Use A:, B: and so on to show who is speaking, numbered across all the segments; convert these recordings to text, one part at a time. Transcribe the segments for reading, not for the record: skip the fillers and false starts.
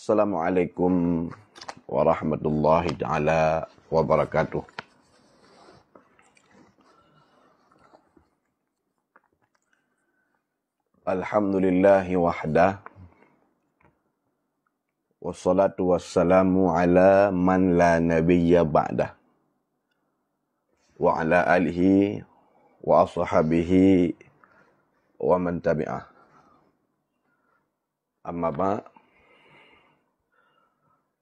A: Assalamualaikum warahmatullahi taala wabarakatuh. Alhamdulillahi wahdah. Wassalatu wassalamu ala man la nabiyya ba'dah. Wa ala alihi wa ashabihi wa man tabi'ah. Amma ba'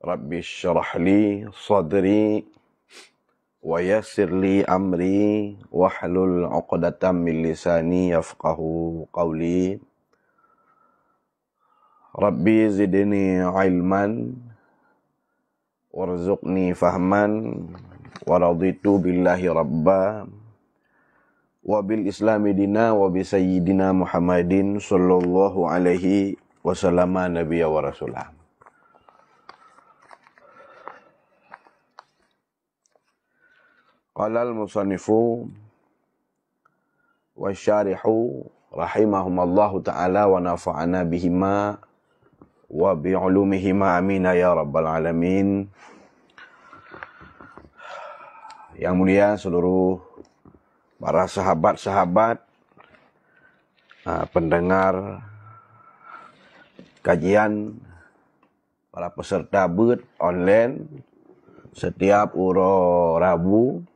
A: Rabbi syrah li sadri wa yassir li amri wahlul 'uqdatam min lisani yafqahu qawli. Rabbi zidni ilman warzuqni fahman wa raditu billahi rabba wa bil islami dina wa bi sayyidina Muhammadin sallallahu alaihi wasallam nabiyya wa rasulah. Qala al-musannifu wa syarihu rahimahumallahu ta'ala wa nafa'ana bihima wa bi'ulumihima amina ya rabbal alamin. Yang mulia seluruh para sahabat-sahabat, pendengar kajian, para peserta BED online setiap Rabu,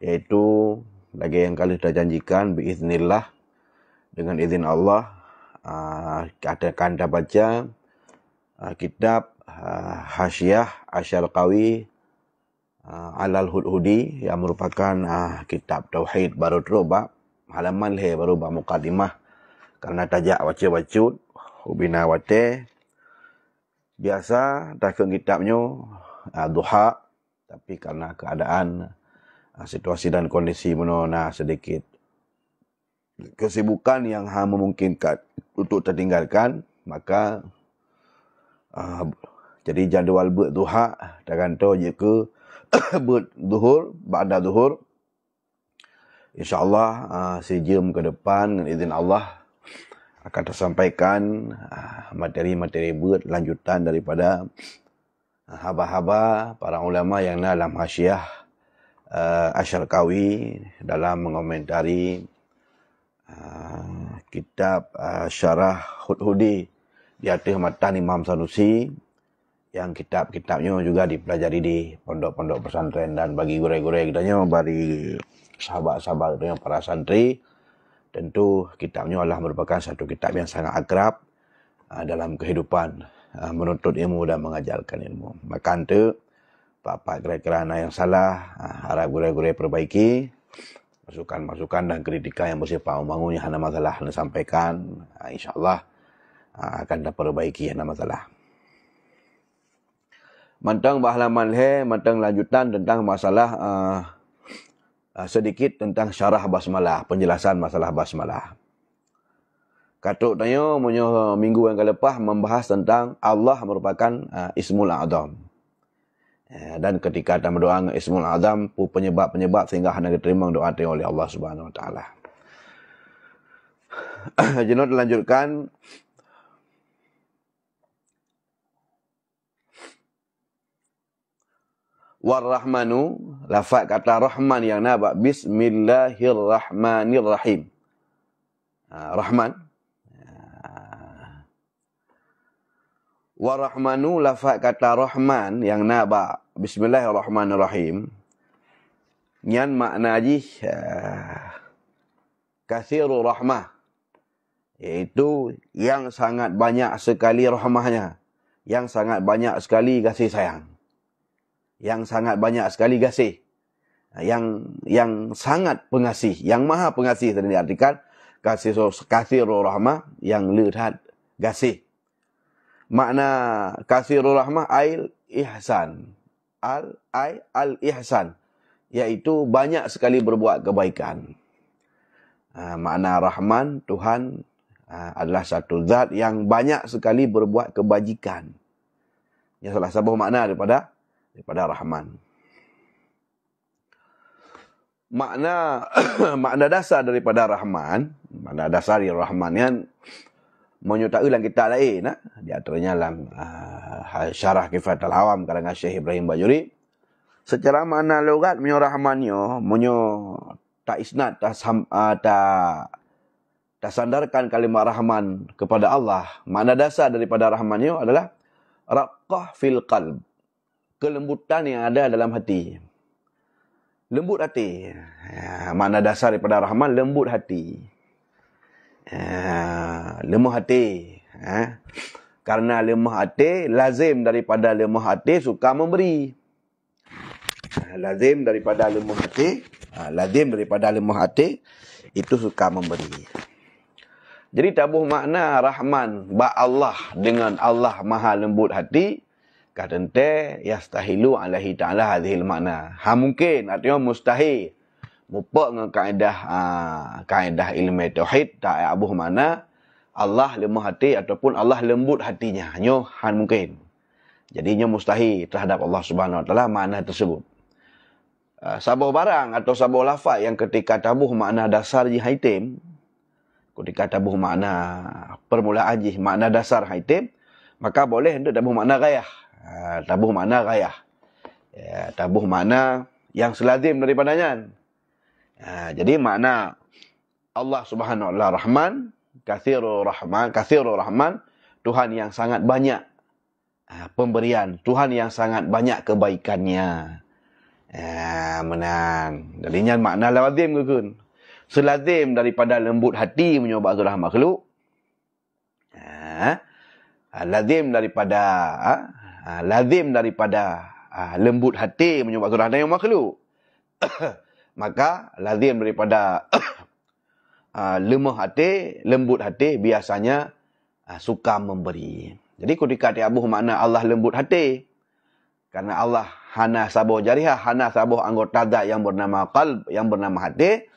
A: yaitu lagi yang kali sudah janjikan biiznillah, dengan izin Allah akan kita baca kitab Hasyiah Asy-Syarqawi Alal Hudhudi, yang merupakan kitab tauhid baru terubah halaman baru mukadimah karena tajak baca-bacut ubina wate biasa takkan kitabnya duha, tapi karena keadaan situasi dan kondisi menona sedikit kesibukan yang memungkinkan untuk tertinggalkan, maka jadi jadual buat duha tergantung jika buat duhur, ba'da duhur, insyaAllah sejam ke depan dengan izin Allah akan tersampaikan materi-materi buat lanjutan daripada haba-haba para ulama yang dalam Hasyiah Asy-Syarqawi dalam mengomentari kitab Syarah Hudhudi di atas matan Imam Sanusi, yang kitab-kitabnya juga dipelajari di pondok-pondok pesantren, dan bagi gure-gure kitanya, bagi sahabat-sahabat yang para santri, tentu kitabnya adalah merupakan satu kitab yang sangat akrab dalam kehidupan menuntut ilmu dan mengajarkan ilmu. Maka itu apa kira-kira yang salah, harap gure-gure perbaiki, masukan-masukan dan kritikan yang bersifat membangun yang ada masalah disampaikan, insyaAllah akan diperbaiki yang ada masalah. Mantang bahalaman mantang lanjutan tentang masalah sedikit tentang syarah basmalah, penjelasan masalah basmalah. Katuk tanya minggu yang lepas membahas tentang Allah merupakan Ismul A'zam. Dan ketika kita berdoa dengan Ismul A'zam, penyebab-penyebab sehingga hendak diterima doa oleh Allah Subhanahu wa taala. Jenut dilanjutkan. War-Rahmanu, lafaz kata Rahman yang nabak Bismillahirrahmanirrahim. Rahman. War-Rahmanu, lafaz kata Rahman yang nabak Bismillahirrahmanirrahim. Nyan makna ji kathiru rahmah, iaitu yang sangat banyak sekali rahmahnya, yang sangat banyak sekali kasih sayang. Yang sangat banyak sekali kasih, yang sangat pengasih, yang maha pengasih tadi diartikan kathirur rahmah, yang lihat kasih. Makna kathirur rahmah al ihsan, al ihsan, iaitu banyak sekali berbuat kebaikan. Makna Rahman, Tuhan adalah satu zat yang banyak sekali berbuat kebajikan. Yang salah satu makna daripada Rahman. Makna dasar daripada Rahman, makna dasar Rahman yang menyertai dalam kitab lain. Di antaranya dalam Syarah Kifayatul Awam karangan Syekh Ibrahim Bajuri. Secara makna logat menyo rahmannya, menyo tak isnad, tak sandarkan kalimat rahman kepada Allah. Makna dasar daripada rahmannya adalah raqqah fil qalb. Kelembutan yang ada dalam hati. Lembut hati. Makna dasar daripada rahman, lembut hati. Lemah hati. Karena lemah hati, lazim daripada lemah hati suka memberi. Lazim daripada lemah hati itu suka memberi. Jadi tabuh makna rahman ba Allah dengan Allah maha lembut hati, katente yastahilu alaihi ta'ala hadhil makna. Mungkin artinya mustahil. Mupa dengan kaedah ilmu tauhid tak abuh makna Allah lemah hati ataupun Allah lembut hatinya. Nyo mungkin. Jadinya mustahil terhadap Allah Subhanahu wa taala makna tersebut. Sabuh barang atau sabuh lafaz yang ketika tabuh makna dasar ji haitim, ketika tabuh makna permulaan ji makna dasar haitim, maka boleh untuk tabuh makna ghayah. Tabuh makna ghayah. Tabuh makna yang selazim daripadanya. Jadi makna Allah Subhanahu wa taala Rahman, katsirur rahman, Tuhan yang sangat banyak pemberian, Tuhan yang sangat banyak kebaikannya. Menang. Jadinya makna lazim ke kun. Selazim daripada lembut hati menyobak surah makhluk. Lazim daripada lembut hati menyobak surah yang makhluk. Maka lazim daripada lemah hati, lembut hati biasanya suka memberi. Jadi ketika diabuh makna Allah lembut hati, karena Allah hana sabuh jarihah, hana sabuh anggota zat yang bernama qalb, yang bernama hati,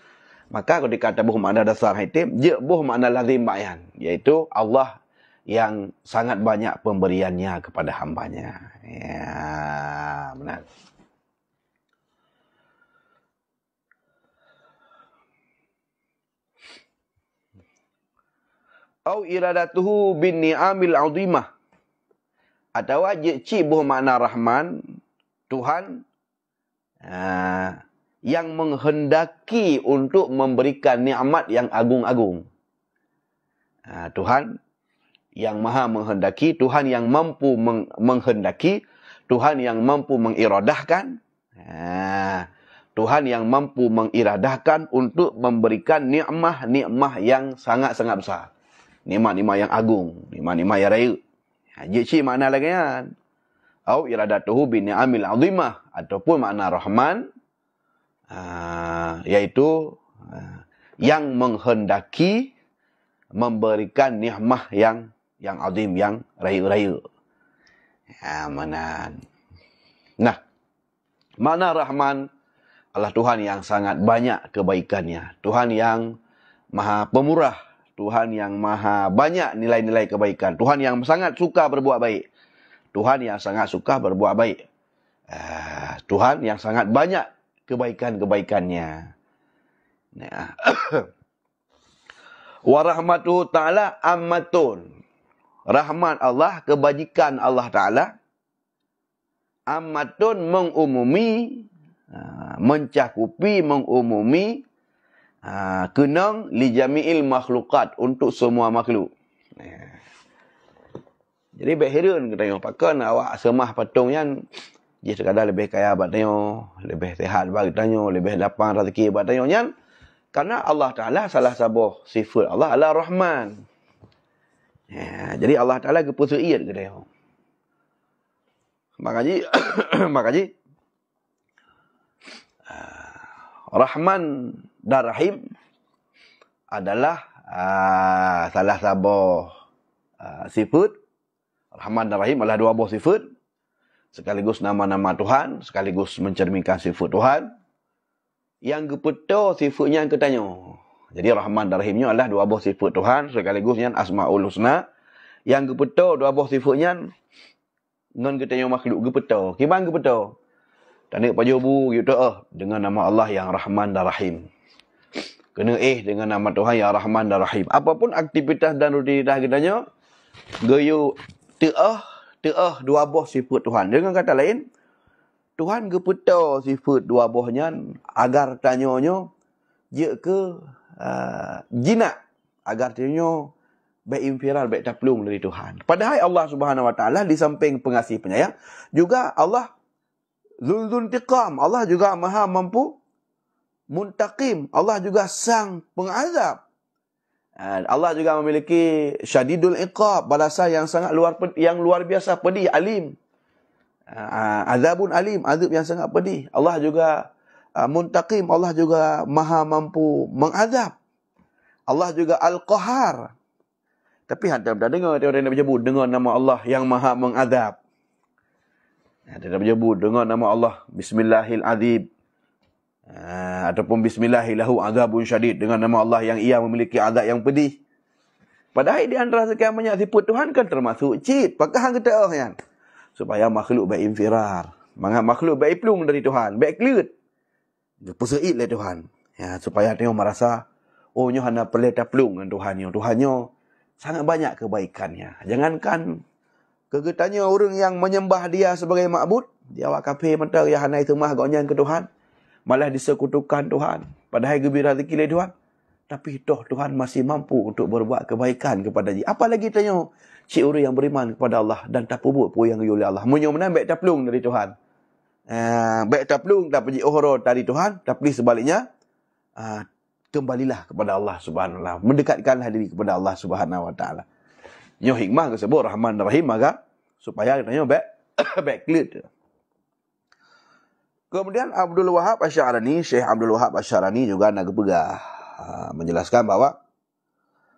A: maka ketika tabuh makna dasar hati, jebuh makna lazim bayan, iaitu Allah yang sangat banyak pemberiannya kepada hambanya. Benar. Au iradatuhu bin ni'amil 'azimah. Atau cibuh makna Rahman, Tuhan yang menghendaki untuk memberikan nikmat yang agung-agung. Tuhan yang maha menghendaki, Tuhan yang mampu menghendaki, Tuhan yang mampu mengiradahkan. Tuhan yang mampu mengiradahkan untuk memberikan nikmat-nikmat yang sangat-sangat besar. Nikmat-nikmat yang agung, nikmat-nikmat yang raya. Jikci makna lagi kan. Au iradatuhu bin ni'amil 'azimah, ataupun makna Rahman yaitu yang menghendaki memberikan nikmat yang azim, yang raya-raya. Mana. Nah, makna Rahman adalah Tuhan yang sangat banyak kebaikannya, Tuhan yang maha pemurah, Tuhan yang maha banyak nilai-nilai kebaikan. Tuhan yang sangat suka berbuat baik. Tuhan yang sangat suka berbuat baik. Tuhan yang sangat banyak kebaikan-kebaikannya. Wa rahmatuhu ta'ala ammatun. Rahmat Allah, kebajikan Allah Ta'ala. Ammatun mengumumi, mencakupi, mengumumi, kenang li jami'il makhlukat, untuk semua makhluk. Jadi berheran kita tengok pakan awak semah patung yang dia sekadar lebih kaya buat tengok, lebih sihat buat tengok, lebih lapang rezeki buat tengok yang, karena Allah Taala salah satu sifat Allah adalah Rahman. Jadi Allah Taala kepusuiat kita tengok. Makanya Rahman dan Rahim adalah salah satu sifat. Rahman dan Rahim adalah dua buah sifat, sekaligus nama-nama Tuhan, sekaligus mencerminkan sifat Tuhan. Yang kepeto sifatnya yang ketanya. Jadi Rahman dan Rahimnya adalah dua buah sifat Tuhan, sekaligus yang Asmaul Husna. Yang kepeto dua buah sifatnya ngan ketanya makhluk kepeto. Kiban kepeto? Tanda pajobu gitu dengan nama Allah yang Rahman dan Rahim. Kena dengan nama Tuhan yang Rahman dan Rahim. Apapun aktivitas dan rutinitas kitanya, gayu teah dua buah sifat Tuhan. Dengan kata lain, Tuhan gepeta sifat dua buahnya agar tanyanya je ke jinak, agar tanya baik infiral, baik taplung dari Tuhan. Padahal Allah Subhanahu Wa Taala di samping pengasih penyayang, juga Allah Dzul Intiqam. Allah juga Maha mampu Muntaqim. Allah juga sang pengazab. Allah juga memiliki Syadidul Iqab, balasan yang sangat luar biasa, pedih, alim. Azabun alim, azab yang sangat pedih. Allah juga Muntaqim. Allah juga Maha mampu mengazab. Allah juga Al-Qahar. Tapi anda dah dengar orang yang menyebut dengan nama Allah yang Maha mengazab. Anda menyebut dengan nama Allah Bismillahirrahmanirrahim. Ataupun Bismillahillahu azabun syadid, dengan nama Allah yang ia memiliki azab yang pedih. Padahal di antara sekian banyak sifat Tuhan kan termasuk cit. Pakah kita kan? Supaya makhluk baik infirar. Makhluk baik plung dari Tuhan. Baik kelut. Pusait lah Tuhan. Ya, supaya dia merasa, oh nyo hana perlu taplung dengan Tuhan nyo. Tuhan nyo sangat banyak kebaikannya. Jangankan kegetanya orang yang menyembah dia sebagai ma'bud. Dia awak kafir mentah ya hana itu mah gonyan ke Tuhan. Malah disekutukan Tuhan. Padahal gembira zikir Tuhan. Tapi toh Tuhan masih mampu untuk berbuat kebaikan kepada dia. Apalagi tanya cik orang yang beriman kepada Allah dan tak pubut pun yang oleh Allah. Menyomenan baik taplung dari Tuhan. Baik taplung tak pergi ohoro dari Tuhan. Tapi sebaliknya, kembalilah kepada Allah Subhanahu Wa Taala. Mendekatkanlah diri kepada Allah Subhanahu Wa Taala. Nyo hikmah tersebut Rahman Rahim maka supaya tanya baik baik clear. Kemudian Abdul Wahab Asy'arani, Syekh Abdul Wahab Asy'arani juga nak pegah menjelaskan bahawa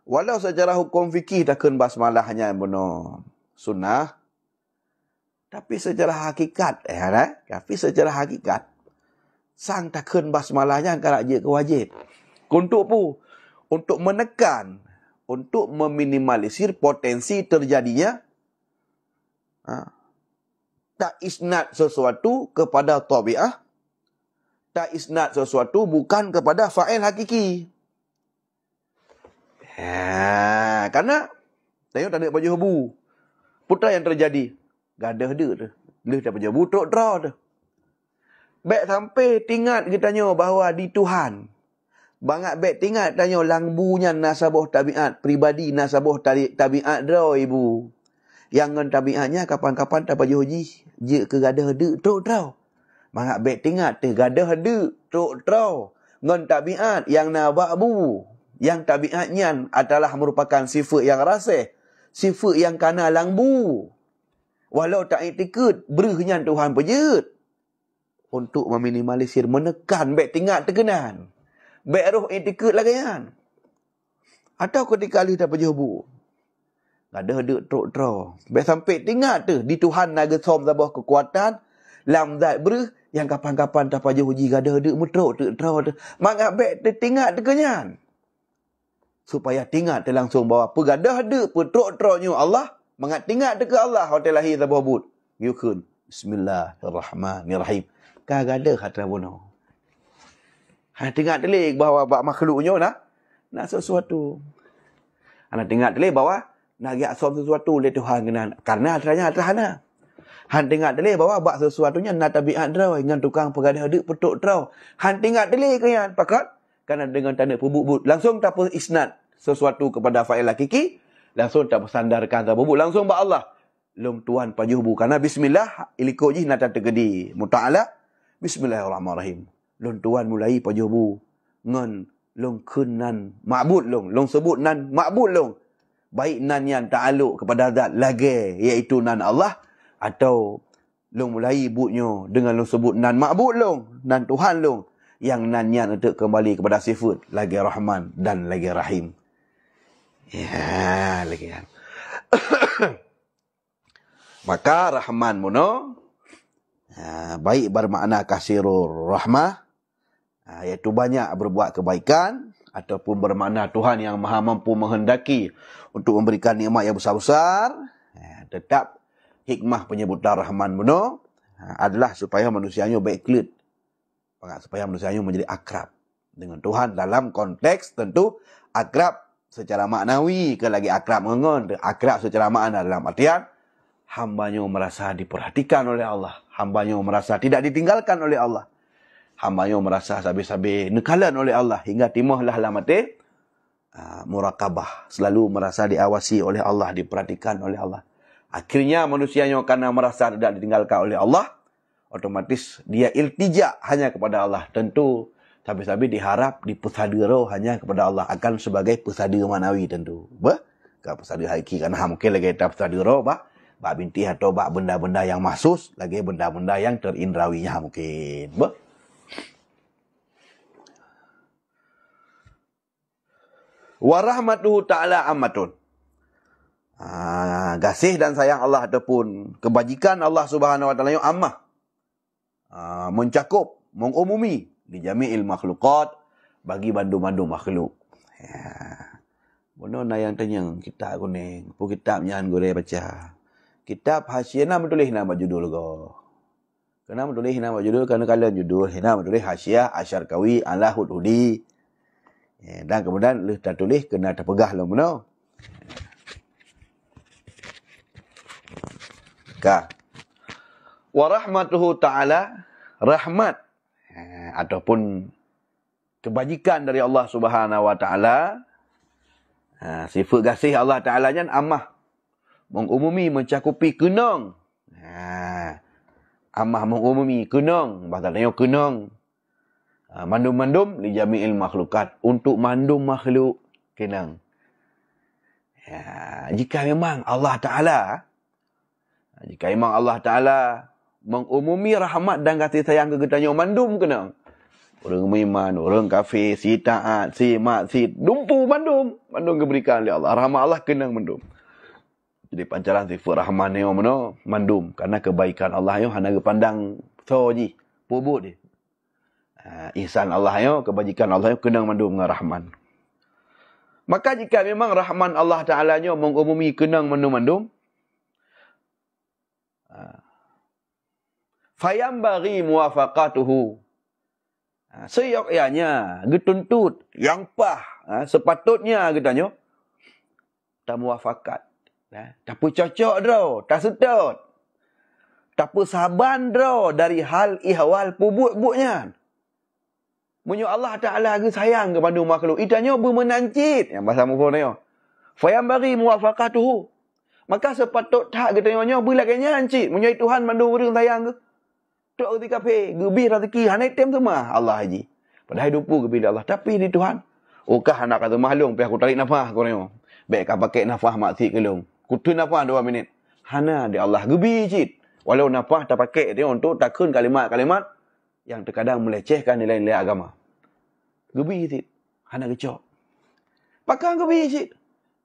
A: walau secara hukum fikih takkan basmalah hanya benar sunnah, tapi secara hakikat sang takkan basmalahnya kalau dia kewajib. Untuk menekan, untuk meminimalisir potensi terjadinya tak isnad sesuatu kepada tabi'ah, tak isnad sesuatu bukan kepada fa'il hakiki. Karena tengok tak ada baju hebu. Putra yang terjadi, gadah dia tu. Dia tak baju hebu, trok draw tu. Baik sampai tingkat kita tanya bahawa di Tuhan. Bangat baik tingkat tanya langbunya nasabah tabiat, pribadi nasabah tabiat draw ibu. Yang ngan tabiatnya kapan-kapan tak baju haji, je ke gadah de trok draw. Bangat baik tingkat te gadah de trok draw. Ngan tabiat yang nababu, yang tabiatnya adalah merupakan sifat yang rasih, sifat yang kana langbu. Walau tak ikut berihnya Tuhan pejut. Untuk meminimalisir, menekan baik tingkat terkenan. Baik roh ikut lagi kan. Atau ketika alih tak baju bu. Ada trok draw. Baik sampai tingkat tu di Tuhan naga som sabah kekuatan lam zat berih yang kapan-kapan tak baju uji gada mutrok tu draw tu. Maka baik tingkat terkenyan. Supaya tingkat tu langsung bawa pegadah de petrok troknya Allah mengat tingkat ke Allah hotel lahir sabah bud. Yukun Bismillahirrahmanirrahim. Kagada kata bunuh. Tingkat telik bahawa makhluknya nak sesuatu. Anak tingkat telik bahawa nak asom sesuatu oleh Tuhan karena adanya atrahana. Han tingkat telik bahawa bak sesuatunya nak tabiat draw dengan tukang pegadah dik petuk draw. Han tingkat telik kan pakat karena dengan tanda pebut langsung tak isnad sesuatu kepada fa'il hakiki, langsung tak sandarkan tak pebut langsung ba Allah. Lum tuan pajubu karena bismillah iliko ji nak tergedi muta'ala Bismillahirrahmanirrahim. Lum tuan mulai pajubu ngan long kenan ma'bud long sebut nan ma'bud long. Baik nan yang ta'aluk kepada zat lagi iaitu nan Allah atau long mulai budnya dengan long sebut nan ma'bud long, nan Tuhan long yang nan yang untuk kembali kepada sifat lagi Rahman dan lagi Rahim. Ya, lagi kan. Maka Rahman muno baik bermakna kasirur rahmah, iaitu banyak berbuat kebaikan, ataupun bermakna Tuhan yang maha mampu menghendaki untuk memberikan nikmat yang besar-besar. Tetap hikmah penyebutan Rahman adalah supaya manusianya baik kelut, supaya manusianya menjadi akrab Dengan Tuhan dalam konteks tentu akrab secara maknawi ke lagi akrab mengon. Akrab secara makna dalam artian hambanya merasa diperhatikan oleh Allah. Hambanya merasa tidak ditinggalkan oleh Allah. Hambanya merasa sabi-sabi nekalan oleh Allah. Hingga timahlah lamati murakabah. Selalu merasa diawasi oleh Allah, diperhatikan oleh Allah. Akhirnya manusianya karena merasa tidak ditinggalkan oleh Allah, otomatis dia iltija hanya kepada Allah. Tentu sabi-sabi diharap dipusada hanya kepada Allah. Akan sebagai pusada manawi tentu. Kalau pusada hakiki kan mungkin lagi kita pusada bak binti atau bak benda-benda yang mahsus, lagi benda-benda yang terindrawinya mungkin. Wa rahmatuhu ta'ala ammatun. Kasih dan sayang Allah ataupun kebajikan Allah Subhanahu wa taala yang ammah. Mencakup, mengumumi di jami'il makhluqat, bagi bandu-bandu makhluk. Bono na yang tanyang kitab kuning, pu kitab nyan gore baca. Kitab hasyiah nama tulis nama judul go. Kenapa tulis nama judul? Kerana kalian judul nama tulis hasyiah Asyarkawi ala Hududi. Dan kemudian dah tulis kena terpegah lah bono. Wa rahmatuhu ta'ala, rahmat ataupun kebajikan dari Allah Subhanahu wa taala, sifat kasih Allah taala nya ammah, mengumumi, mencakupi kenang. Ammah mengumumi kenang, bahasanya kenang. Mandum-mandum li jami'il makhlukat, untuk mandum makhluk kenang. Jika memang Allah taala mengumumi rahmat dan kasih sayang ke kita mandum kenang. Orang beriman, orang kafir, si taat, si maksiat, dumpu mandum diberikan oleh Allah. Rahmat Allah kenang mandum. Jadi pancaran sifat rahman ni mandum, karena kebaikan Allah yang hanya pandang soji, pubut dia. Ihsan Allah yang, kebajikan Allah yang kenang mandum dengan rahman. Maka jika memang rahman Allah Ta'ala nya mengumumi kenang mandum-mandum, fayambaghi muwafaqatuhu, seyogyanya, getuntut, yang pah, sepatutnya katanya, tak muwafakat. Tak cocok dah, tak sedot. Tak saban dah dari hal ihwal pubuk-buknya. Menyo Allah Ta'ala sayang kepada makhluk. Itanya bermenancit. Yang bahasa muka ni. Fayambaghi muwafaqatuhu. Maka sepatut tak katanya berlaganya ancit. Menyo Tuhan mandu orang sayang ke. Tok reti kafe, gebih rezeki, hanai tem semua Allah haji. Padahal hidupu gebih Allah. Tapi di Tuhan, okah anak kata mahlung, pergi aku tarik nafas kau ni. Baik kau pakai nafas maksud ke long. Kutu nafas 2 minit. Hana di Allah gebih cit. Walau nafas tak pakai dia untuk takun kalimat-kalimat yang terkadang melecehkan nilai-nilai agama. Gebih cit. Hana kecok. Pakai gebih cit.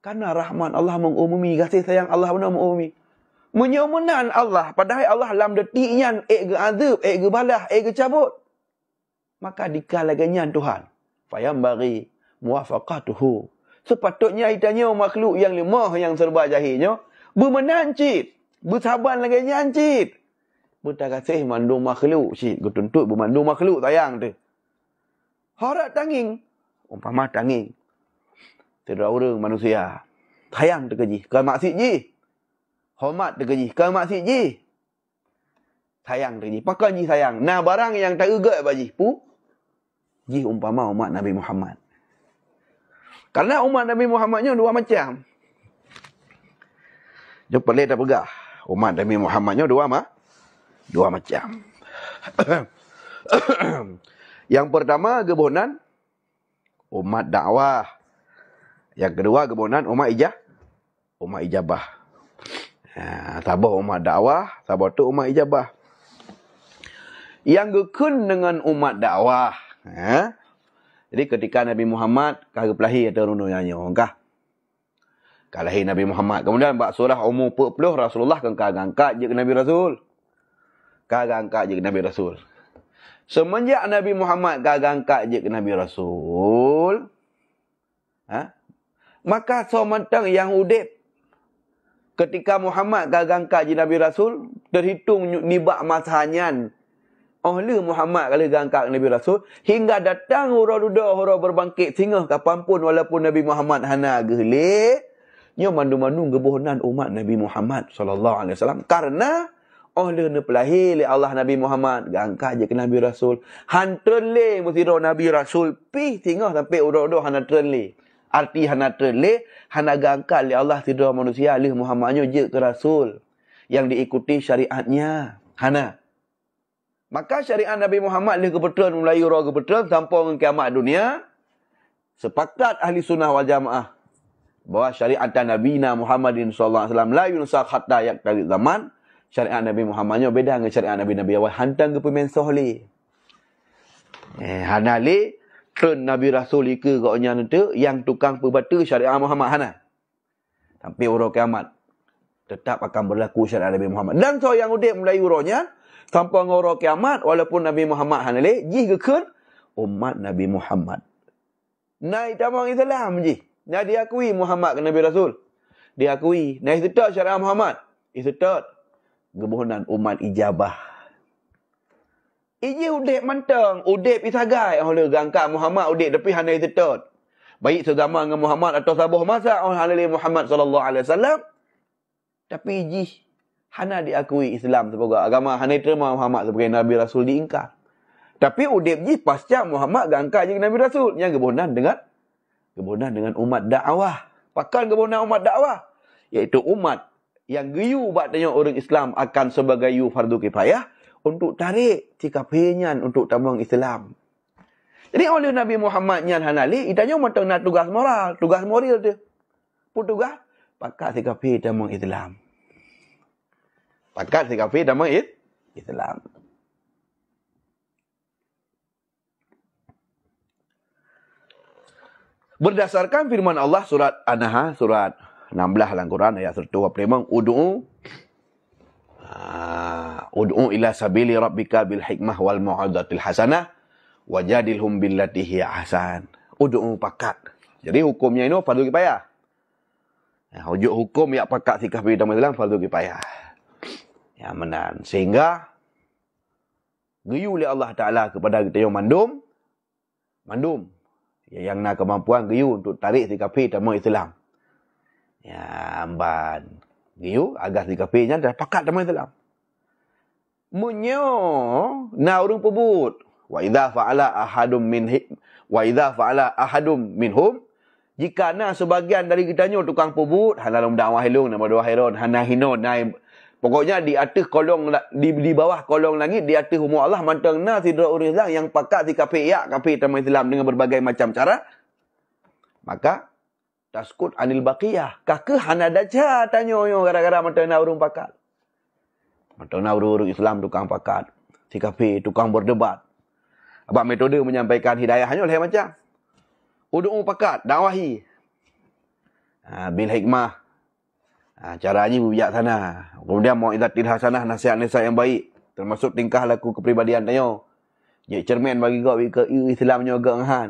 A: Karena rahman Allah mengumumi, kasih sayang Allah benar mengumumi. Menyomenan Allah, padahal Allah dalam detiknya ge azab, ge balah, ge cabut. Maka dikalagannya Tuhan. Fayambaghi muwafaqatuhu. Sepatutnya itanya makhluk yang lemah, yang serba jahilnya, bermenancit, bersabar lagi nyancit. Bertakasih mandum makhluk, cik, getuntut bermandum makhluk sayang tu. Harap tanging, umpama tanging. Tidak orang manusia. Sayang terkeji, ke maksud ji. Hormat terkeji, ke maksud ji. Sayang terkeji, pakai ji sayang. Nah barang yang tak ugat baji, pu. Ji umpama umat Nabi Muhammad. Karena umat Nabi Muhammadnya 2 macam. Dia pelik tak pegah. Umat Nabi Muhammadnya 2 macam. Yang pertama, gebonan umat dakwah. Yang kedua, gebonan umat ijabah. Sabar umat dakwah, sabar tu umat ijabah. Yang gekun dengan umat dakwah. Jadi ketika Nabi Muhammad kagak pelahi atau rundu nyanyi kah? Kalahi Nabi Muhammad. Kemudian bak surah umur 40 Rasulullah kan kagak angkat je ke Nabi Rasul. Kagak angkat je ke Nabi Rasul. Semenjak Nabi Muhammad kagak angkat je ke Nabi Rasul, maka somantang yang udip ketika Muhammad kagak angkat je Nabi Rasul, terhitung nibak masanya Ahli Muhammad kali gangkak Nabi Rasul hingga datang hura duda hura berbangkit tingah kapanpun walaupun Nabi Muhammad hana gelik nya mandu-mandu gebuhnan umat Nabi Muhammad sallallahu alaihi wasallam karena ahli ne pelahi li Allah Nabi Muhammad gangkak je ke Nabi Rasul hantren le mesti Nabi Rasul pi tingah sampai udah hana tren le arti hana tren le hana gangkak li Allah tidra manusia li Muhammadnya je ke Rasul yang diikuti syariatnya hana. Maka syariat Nabi Muhammad leh kebetulan Melayu roh kebetulan sampai kiamat dunia. Sepakat ahli sunnah wal jamaah bahawa syariat Nabi Muhammadin sallallahu alaihi wasallam la yunsakh hatta yaqtadi zaman. Syariat Nabi Muhammadnya beda dengan syariat Nabi-nabi awal. Hantang ke pemensoh li. Hana li tren Nabi Rasul ke gaknya nanti yang tukang perbata syariat Muhammad hana. Sampai urang kiamat tetap akan berlaku syariat Nabi Muhammad. Dan so yang udip Melayu rohnya sampai ngoro kiamat walaupun Nabi Muhammad hanale jih gekun umat Nabi Muhammad. Naik tamang Islam jih. Nah diakui Muhammad ke Nabi Rasul. Diakui. Nah istitat syariat Muhammad. Istitat gebuhunan umat ijabah. Iji udip mantang, udip isagai oleh gangkak Muhammad udip tapi hana istitat. Baik segama dengan Muhammad atau sabuh masa oleh Muhammad sallallahu alaihi wasallam. Tapi jih hana diakui Islam sebagai agama, hana terima Muhammad sebagai Nabi Rasul diingkar. Tapi udip ji pasca Muhammad gangkar je Nabi Rasul yang kebunan dengan umat dakwah. Pakan kebunan umat dakwah iaitu umat yang geyu batanya orang Islam akan sebagai yu fardu kifayah untuk tarik tikapian untuk tambang Islam. Jadi oleh Nabi Muhammad nyan hanali itanya matang nak tugas moral tu. Tugas pakat tikapi tambang Islam. Pakat si kafir dan Islam. Berdasarkan firman Allah surat An-Nahl surat 16 dalam Quran ayat 125 ud'u ila sabili rabbika bil hikmah wal mau'izatil hasanah wajadilhum billati hiya ahsan. Ud'u pakat. Jadi hukumnya ini fardu kifayah. Hukum yang pakat si kafir dan Islam fardu kifayah. Ya menan sehingga geyu oleh Allah Taala kepada kita yang mandum yang nak kemampuan geyu untuk tarik si kafir dan Islam. Ya amban geyu agar si kafirnya dah pakat dengan Islam. Munyo na urung pebut wa idza fa'ala ahadum minhum jika na sebagian dari kitanya tukang pebut halalam dakwah hilung nama doa hairon hana hinon naib. Pokoknya di atas kolong di bawah kolong langit di atas umur Allah mantang na sidra orang Islam yang pakat si kafir tamu Islam dengan berbagai macam cara. Maka taskut anil baqiyah. Kakak hana daca tanya yo gara-gara mantang na urung pakat. Mantang na urung Islam tukang pakat. Si kafir tukang berdebat. Abang metode menyampaikan hidayahnya oleh macam ud'u pakat dakwahi. Bil hikmah. Caranya bijaksana. Kemudian mau'izatil hasanah, nasihat-nasihat yang baik. Termasuk tingkah laku kepribadian tanya. Jadi cermin bagi kau ke Islamnya agak ngahan.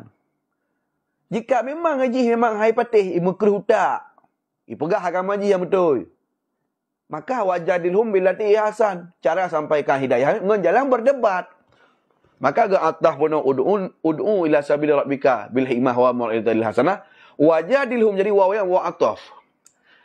A: Jika memang haji memang hai patih, makruh tak. Ipegah agama haji yang betul. Maka wajadilhum billati hasan. Cara sampaikan hidayah dengan jalan berdebat. Maka ga atah pun ud'u ila sabili rabbika bil hikmah wa mau'izatil hasanah. Wajadilhum jadi waw yang wa ataf.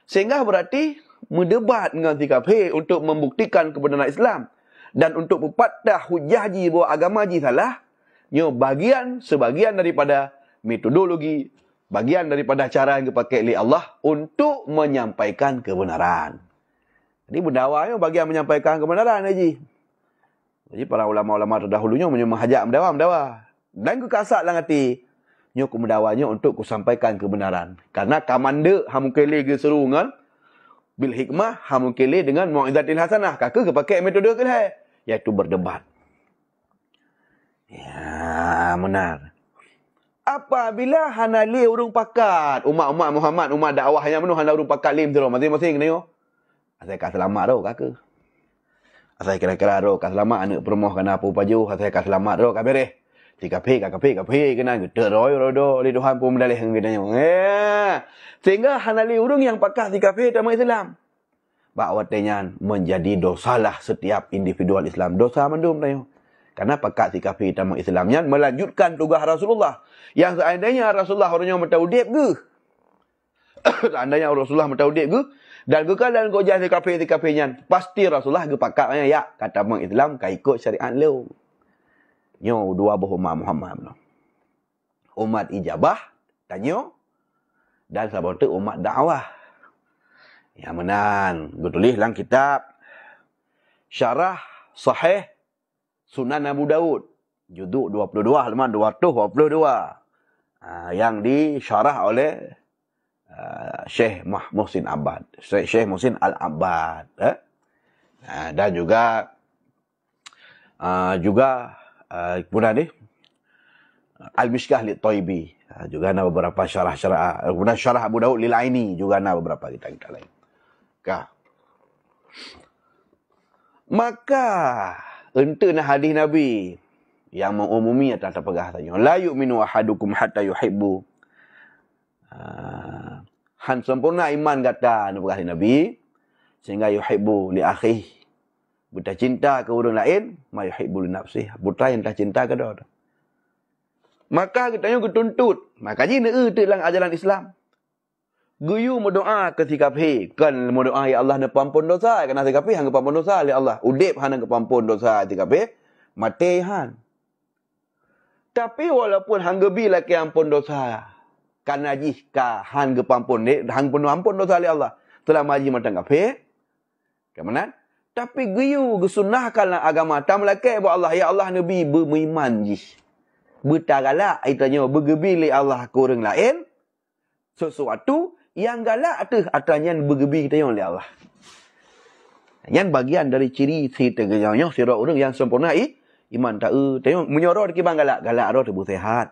A: Sehingga berarti mendebat dengan si kafir untuk membuktikan kebenaran Islam dan untuk mempatah hujah ji bahawa agama ji salah. Sebagian daripada metodologi, bagian daripada cara yang dipakai oleh Allah untuk menyampaikan kebenaran. Jadi berdakwahnya bagian menyampaikan kebenaran haji. Jadi para ulama-ulama terdahulunya menghajak mendakwah. Dan kekasat dalam hati. Nyo kumedawanya untuk kusampaikan kebenaran. Karena kamanda hamukele ke seru dengan bil hikmah hamukele dengan mau'izatil hasanah. Kakak kepakai metode ke lah. Iaitu berdebat. Ya, benar. Apabila hanali urung pakat, umat-umat Muhammad, umat dakwah yang penuh hana urung pakat lim tu masing-masing kena yo. Asal kat selamat ro kakak. Asal kira-kira ro kat selamat anak permoh kana apa paju, asal kat selamat ro kat beres. Si kafir kena gede rodo li Tuhan pun mendalih hang gedanya. Sehingga hanali urung yang pakat si kafir sama Islam. Bak watenya menjadi dosalah setiap individual Islam. Dosa mandum tayo. Karena pakat si kafir tamak Islamnya melanjutkan tugas Rasulullah. Yang seandainya Rasulullah orangnya mentaudib ke? Seandainya Rasulullah mentaudib ke? Dan kekalan kau jadi si kafirnya. Pasti Rasulullah ke pakatnya. Ya, kata tamak Islam, kau ikut syariat lu. Nyo, dua buah umat Muhammad. Umat ijabah, tanya. Dan sebab itu umat dakwah. Yang menan. Gue tulis dalam kitab. Syarah Sahih Sunan Abu Daud. Juduk 22, halaman 222. Yang disyarah oleh Syekh Muhsin Abbad. Syekh Muhsin Al-Abbad. Dan juga kemudian ni Al-Mishkah Lit-Taibi. Juga ada beberapa syarah-syarah. Kemudian syarah Abu Daud Lil-Aini. Juga ada beberapa kita lain. Maka entahlah hadis Nabi yang mengumumi atas perkara tanya. La yu'minu ahadukum hatta yuhibbu. Han sempurna iman kata perkara Nabi sehingga yuhibbu li akhihi. Buta cinta ke orang lain, ma yuhibbu li nafsihi. Buta yang tak cinta ke dia. Maka katanya ketuntut. Maka ni dalam ajaran Islam. Guyu berdoa ketika kafir. Kan berdoa ya Allah nak pampun dosa. Kerana ketika kafir hang pampun dosa ya Allah. Udip hang nak pampun dosa ketika kafir. Mati han. Tapi walaupun hang gebi laki ampun dosa. Karena jika hang pampun ni hang penuh ampun dosa ya Allah. Telah maji matang kafir. Kemana? Tapi guyu gesunahkanlah agama. Tam laki buat Allah ya Allah Nabi beriman ji. Bertagala itanya bergebi li Allah ke orang lain. Sesuatu yang galak tu atanya bergebi kita oleh Allah. Yang bagian dari ciri si teganya sira orang yang sempurna iman tak tengok menyorot ke bang galak roh tubuh sehat.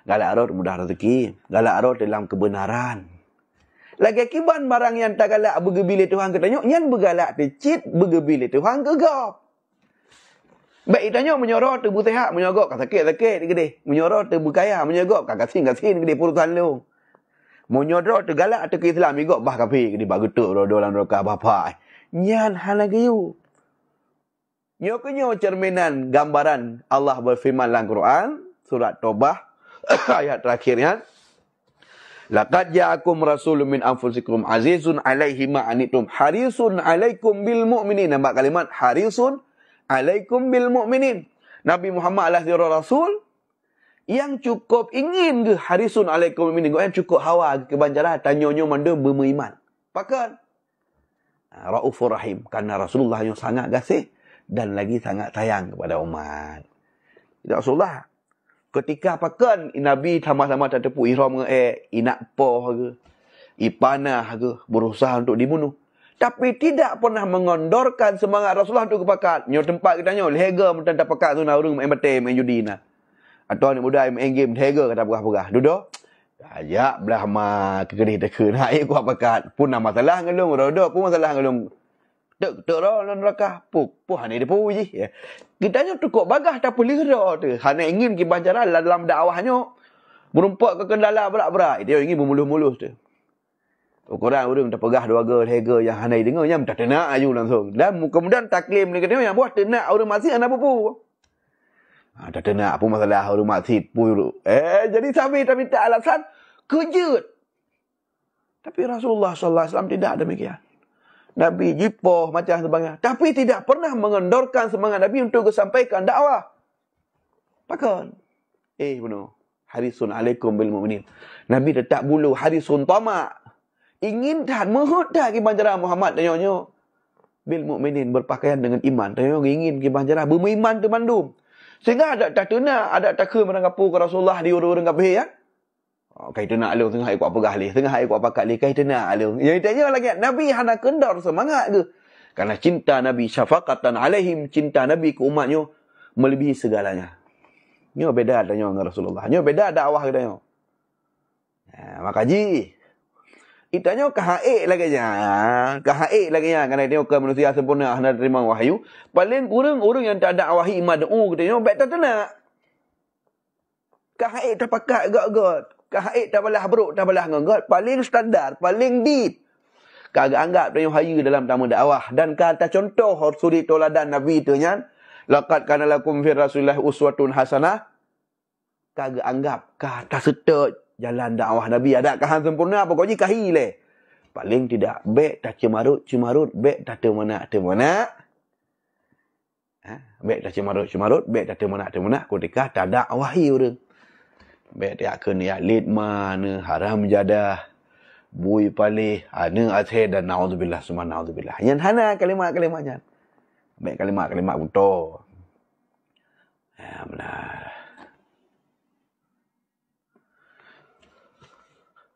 A: Galak roh mudah rezeki, galak roh dalam kebenaran. Lagi kiban barang yang tak galak bergebi Tuhan katanya yang bergalak dicit bergebi Tuhan gegap. Baik tanya menyorot tubuh sehat menyogok sakit gede. Menyorot tubuh kaya menyogok kasih gede perusahaan lu. Menyodok tergalak atau ke Islam igok bah kafir di bagetuk dalam rokah bapa. Nyan halagiu. Nyo kenyo cerminan gambaran Allah berfirman dalam Quran surat Taubah ayat terakhirnya. Laqad ja'akum rasulun min anfusikum azizun 'alaihi ma anitum harisun 'alaikum bil mu'minin. Nampak kalimat harisun 'alaikum bil mu'minin. Nabi Muhammad adalah rasul yang cukup ingin ke harisun alaikum min yang cukup hawa ke banjaran tanyonyo manda beriman. Pakan Raufur Rahim karena Rasulullah yang sangat kasih dan lagi sangat sayang kepada umat. Rasulullah ketika pakan Nabi sama-sama tertepu ihram inak poh ke ipanah ke berusaha untuk dibunuh. Tapi tidak pernah mengondorkan semangat Rasulullah untuk kepakat. Nyo tempat kita nyo lega mutan tak pakat tu na urang main bete main judi na. Atau ni muda main game lega kata pegah-pegah. Duduk. Ajak belah ma kedih teka nak kuat pakat. Pun nak masalah ngelung rodo pun masalah ngelung. Tek ro neraka puh ni dia puh je. Kita nyo cukup bagah tak boleh ro tu. Hanya ingin ki banjaran dalam dakwahnya berumpak ke kendala berat-berat. Dia ingin bermulus-mulus tu. Ukuran urang tak pegah dua lega yang hanai dengar yang tak tenak aju langsung. Dan kemudian taklim ni kata yang buat tenak urang masih anak pupu. Tak tenak apa masalah orang maksud pun. Jadi sampai tak minta alasan kejut. Tapi Rasulullah sallallahu alaihi wasallam tidak demikian. Nabi jipoh macam sebagainya. Tapi tidak pernah mengendorkan semangat Nabi untuk sampaikan dakwah. Pakan. Benar. Harisun alaikum bil mu'minin. Nabi tetap bulu harisun tamak. Ingin dan menghudak ke banjaran Muhammad tanya bil mu'minin berpakaian dengan iman. Tanya ingin ke banjaran beriman tu mandum. Sehingga ada tak tenak, ada tak ke menanggapu ke Rasulullah di orang-orang kafir ya. Kai tenak lu tengah ikut pegah li, tengah ikut pakat li kai tenak lu. Yang tanya lagi Nabi hendak kendor semangat ke. Karena cinta Nabi syafaqatan alaihim, cinta Nabi ke umatnya melebihi segalanya. Nyo beda tanya dengan Rasulullah. Nyo beda dakwah ke tanya. Maka ji itanya kahaik lagi nya. Kahaik lagi nya kerana tengok ke manusia sempurna hendak terima wahyu. Paling kurang orang yang tak ada wahyu mad'u katanya baik tak tenak. Kahaik tak pakat gak-gak. Kahaik tak balah beruk, tak balah ngegot. Paling standar, paling deep. Kagak anggap tengok wahyu dalam tamu dakwah dan kata contoh suri toladan Nabi tu nya Laqad kana lakum fi Rasulillah uswatun hasanah. Kagak anggap kata serta jalan dakwah Nabi ada kahan sempurna pokoknya kahi le. Paling tidak baik tak cemarut baik tak mana. Baik tak cemarut baik tak mana ketika tak dakwahi orang. Baik tak kena ya lid mana haram jadah bui palih ana athe dan naudzubillah summa naudzubillah. Yang hana kalimat-kalimatnya. Baik kalimat-kalimat betul. Ya benar.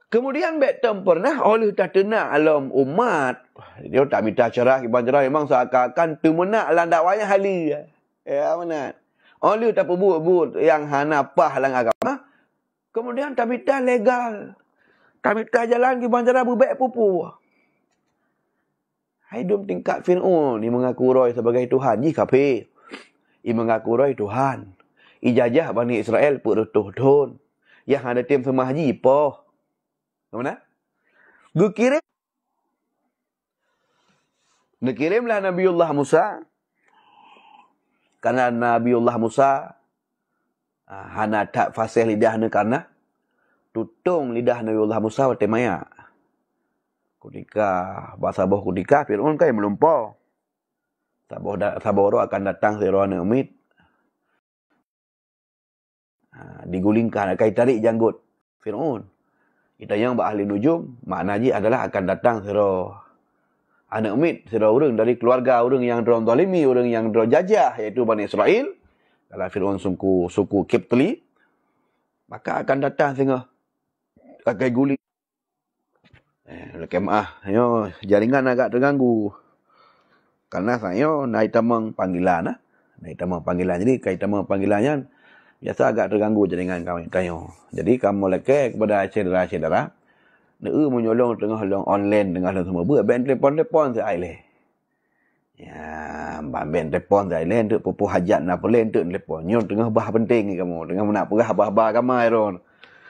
A: Kemudian betul pernah oleh tak tenang alam umat. Dia tak minta cara kiban cara memang seakan-akan temenak alam dakwahnya hali. Ya benar. Oleh tak buat yang hana pah dalam agama. Kemudian tak minta legal. Tak minta jalan kiban cara berbaik pupu. Hidup tingkat Fir'aun. Dia mengaku Roy sebagai Tuhan. Ji kafir. Dia mengaku Roy Tuhan. Ijazah Bani Israel berutuh-tuh. Yang ada tim semah ji poh. Mana? Dikirimlah Nabiullah Musa. Karena Nabiullah Musa hana tak fasih lidah ni karena tutung lidah Nabiullah Musa wate maya. Ketika bahasa boh ketika Fir'aun kai melumpau. Saboro akan datang Fir'aun umid. Digulingkan akan tarik janggut Fir'aun. Kita yang ahli nujum, maknanya adalah akan datang sira anak umid, sira orang dari keluarga orang yang drone zalimi, orang yang drone jajah, iaitu Bani Israel. Kalau Fir'aun suku Kiptli, maka akan datang sehingga akan guling. Kemah, jaringan agak terganggu. Karena saya naik tamang panggilan. Jadi kait tamang panggilannya, biasa agak terganggu jaringan kamu. Jadi kamu leke kepada saudara-saudara, menyolong tengah long online dengan semua buat ben telefon saya le. Ya, ben telefon saya le untuk pupu hajat nak boleh untuk telefon. Nyo tengah bah penting ni kamu, tengah nak perah bah kamu iron.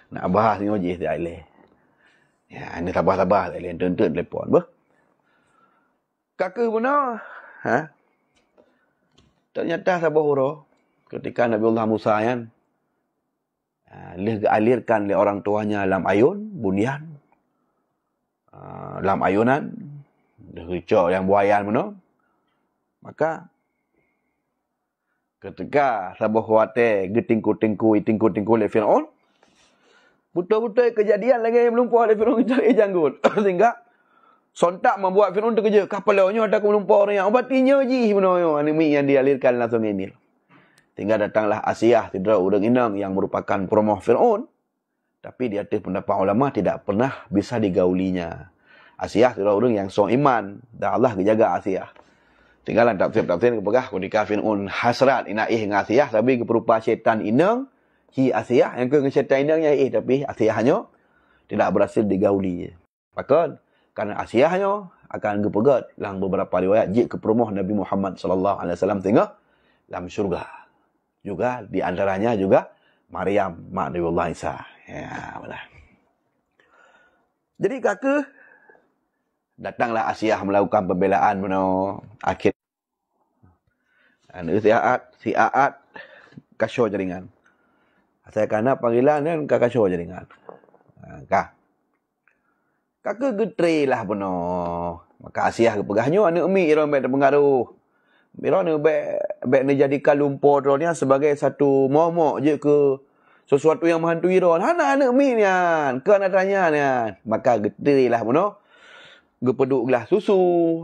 A: Nak bahas ni je saya le. Ya, ini sabar-sabar saya le untuk telefon bah. Kakak benar. Ternyata sabar huru. Ketika Nabiullah Musa kan alirkan oleh orang tuanya dalam ayun, bunyan, dalam ayunan, ricok yang buayan mana. Maka ketika sabah khawatir getingku-tingku oleh Fir'aun, betul-betul kejadian lagi yang melumpur oleh Fir'aun cari janggut. Sehingga sontak membuat Fir'aun terkejut. Kapalnya ada melumpur orang yang obatinya je. Anime yang dialirkan langsung ini. Sehingga datanglah Asiyah, tidak orang inang yang merupakan peromoh Fir'aun. Tapi di atas pendapat ulama tidak pernah bisa digaulinya. Asiyah tidak orang yang so iman. Dan Allah kejaga Asiyah. Tinggalan tafsir-tafsir kepegah ketika Fir'aun hasrat inaih dengan Asiyah. Tapi keperupa syaitan inang. Hi Asiyah. Yang ke syaitan inangnya tapi Asiyahnya tidak berhasil digauli. Maka karena Asiyahnya akan kepegat dalam beberapa riwayat. Jik keperomoh Nabi Muhammad SAW. Sehingga dalam syurga. Juga di antaranya juga Maryam mak Nabiullah Isa. Ya, benar. Jadi kakak datanglah Asiyah melakukan pembelaan akhir. Si Aat kasyo jaringan. Saya kena panggilan kan kasyo jaringan. Kakak getrilah Maka Asiyah kepegahnya anak umi iron baik terpengaruh. Bila ni baik ni jadikan lumpur dia sebagai satu momok je ke sesuatu yang menghantui dia. Anak mi ni kan. Kan nak tanya ni kan. Maka getilah gepeduklah susu.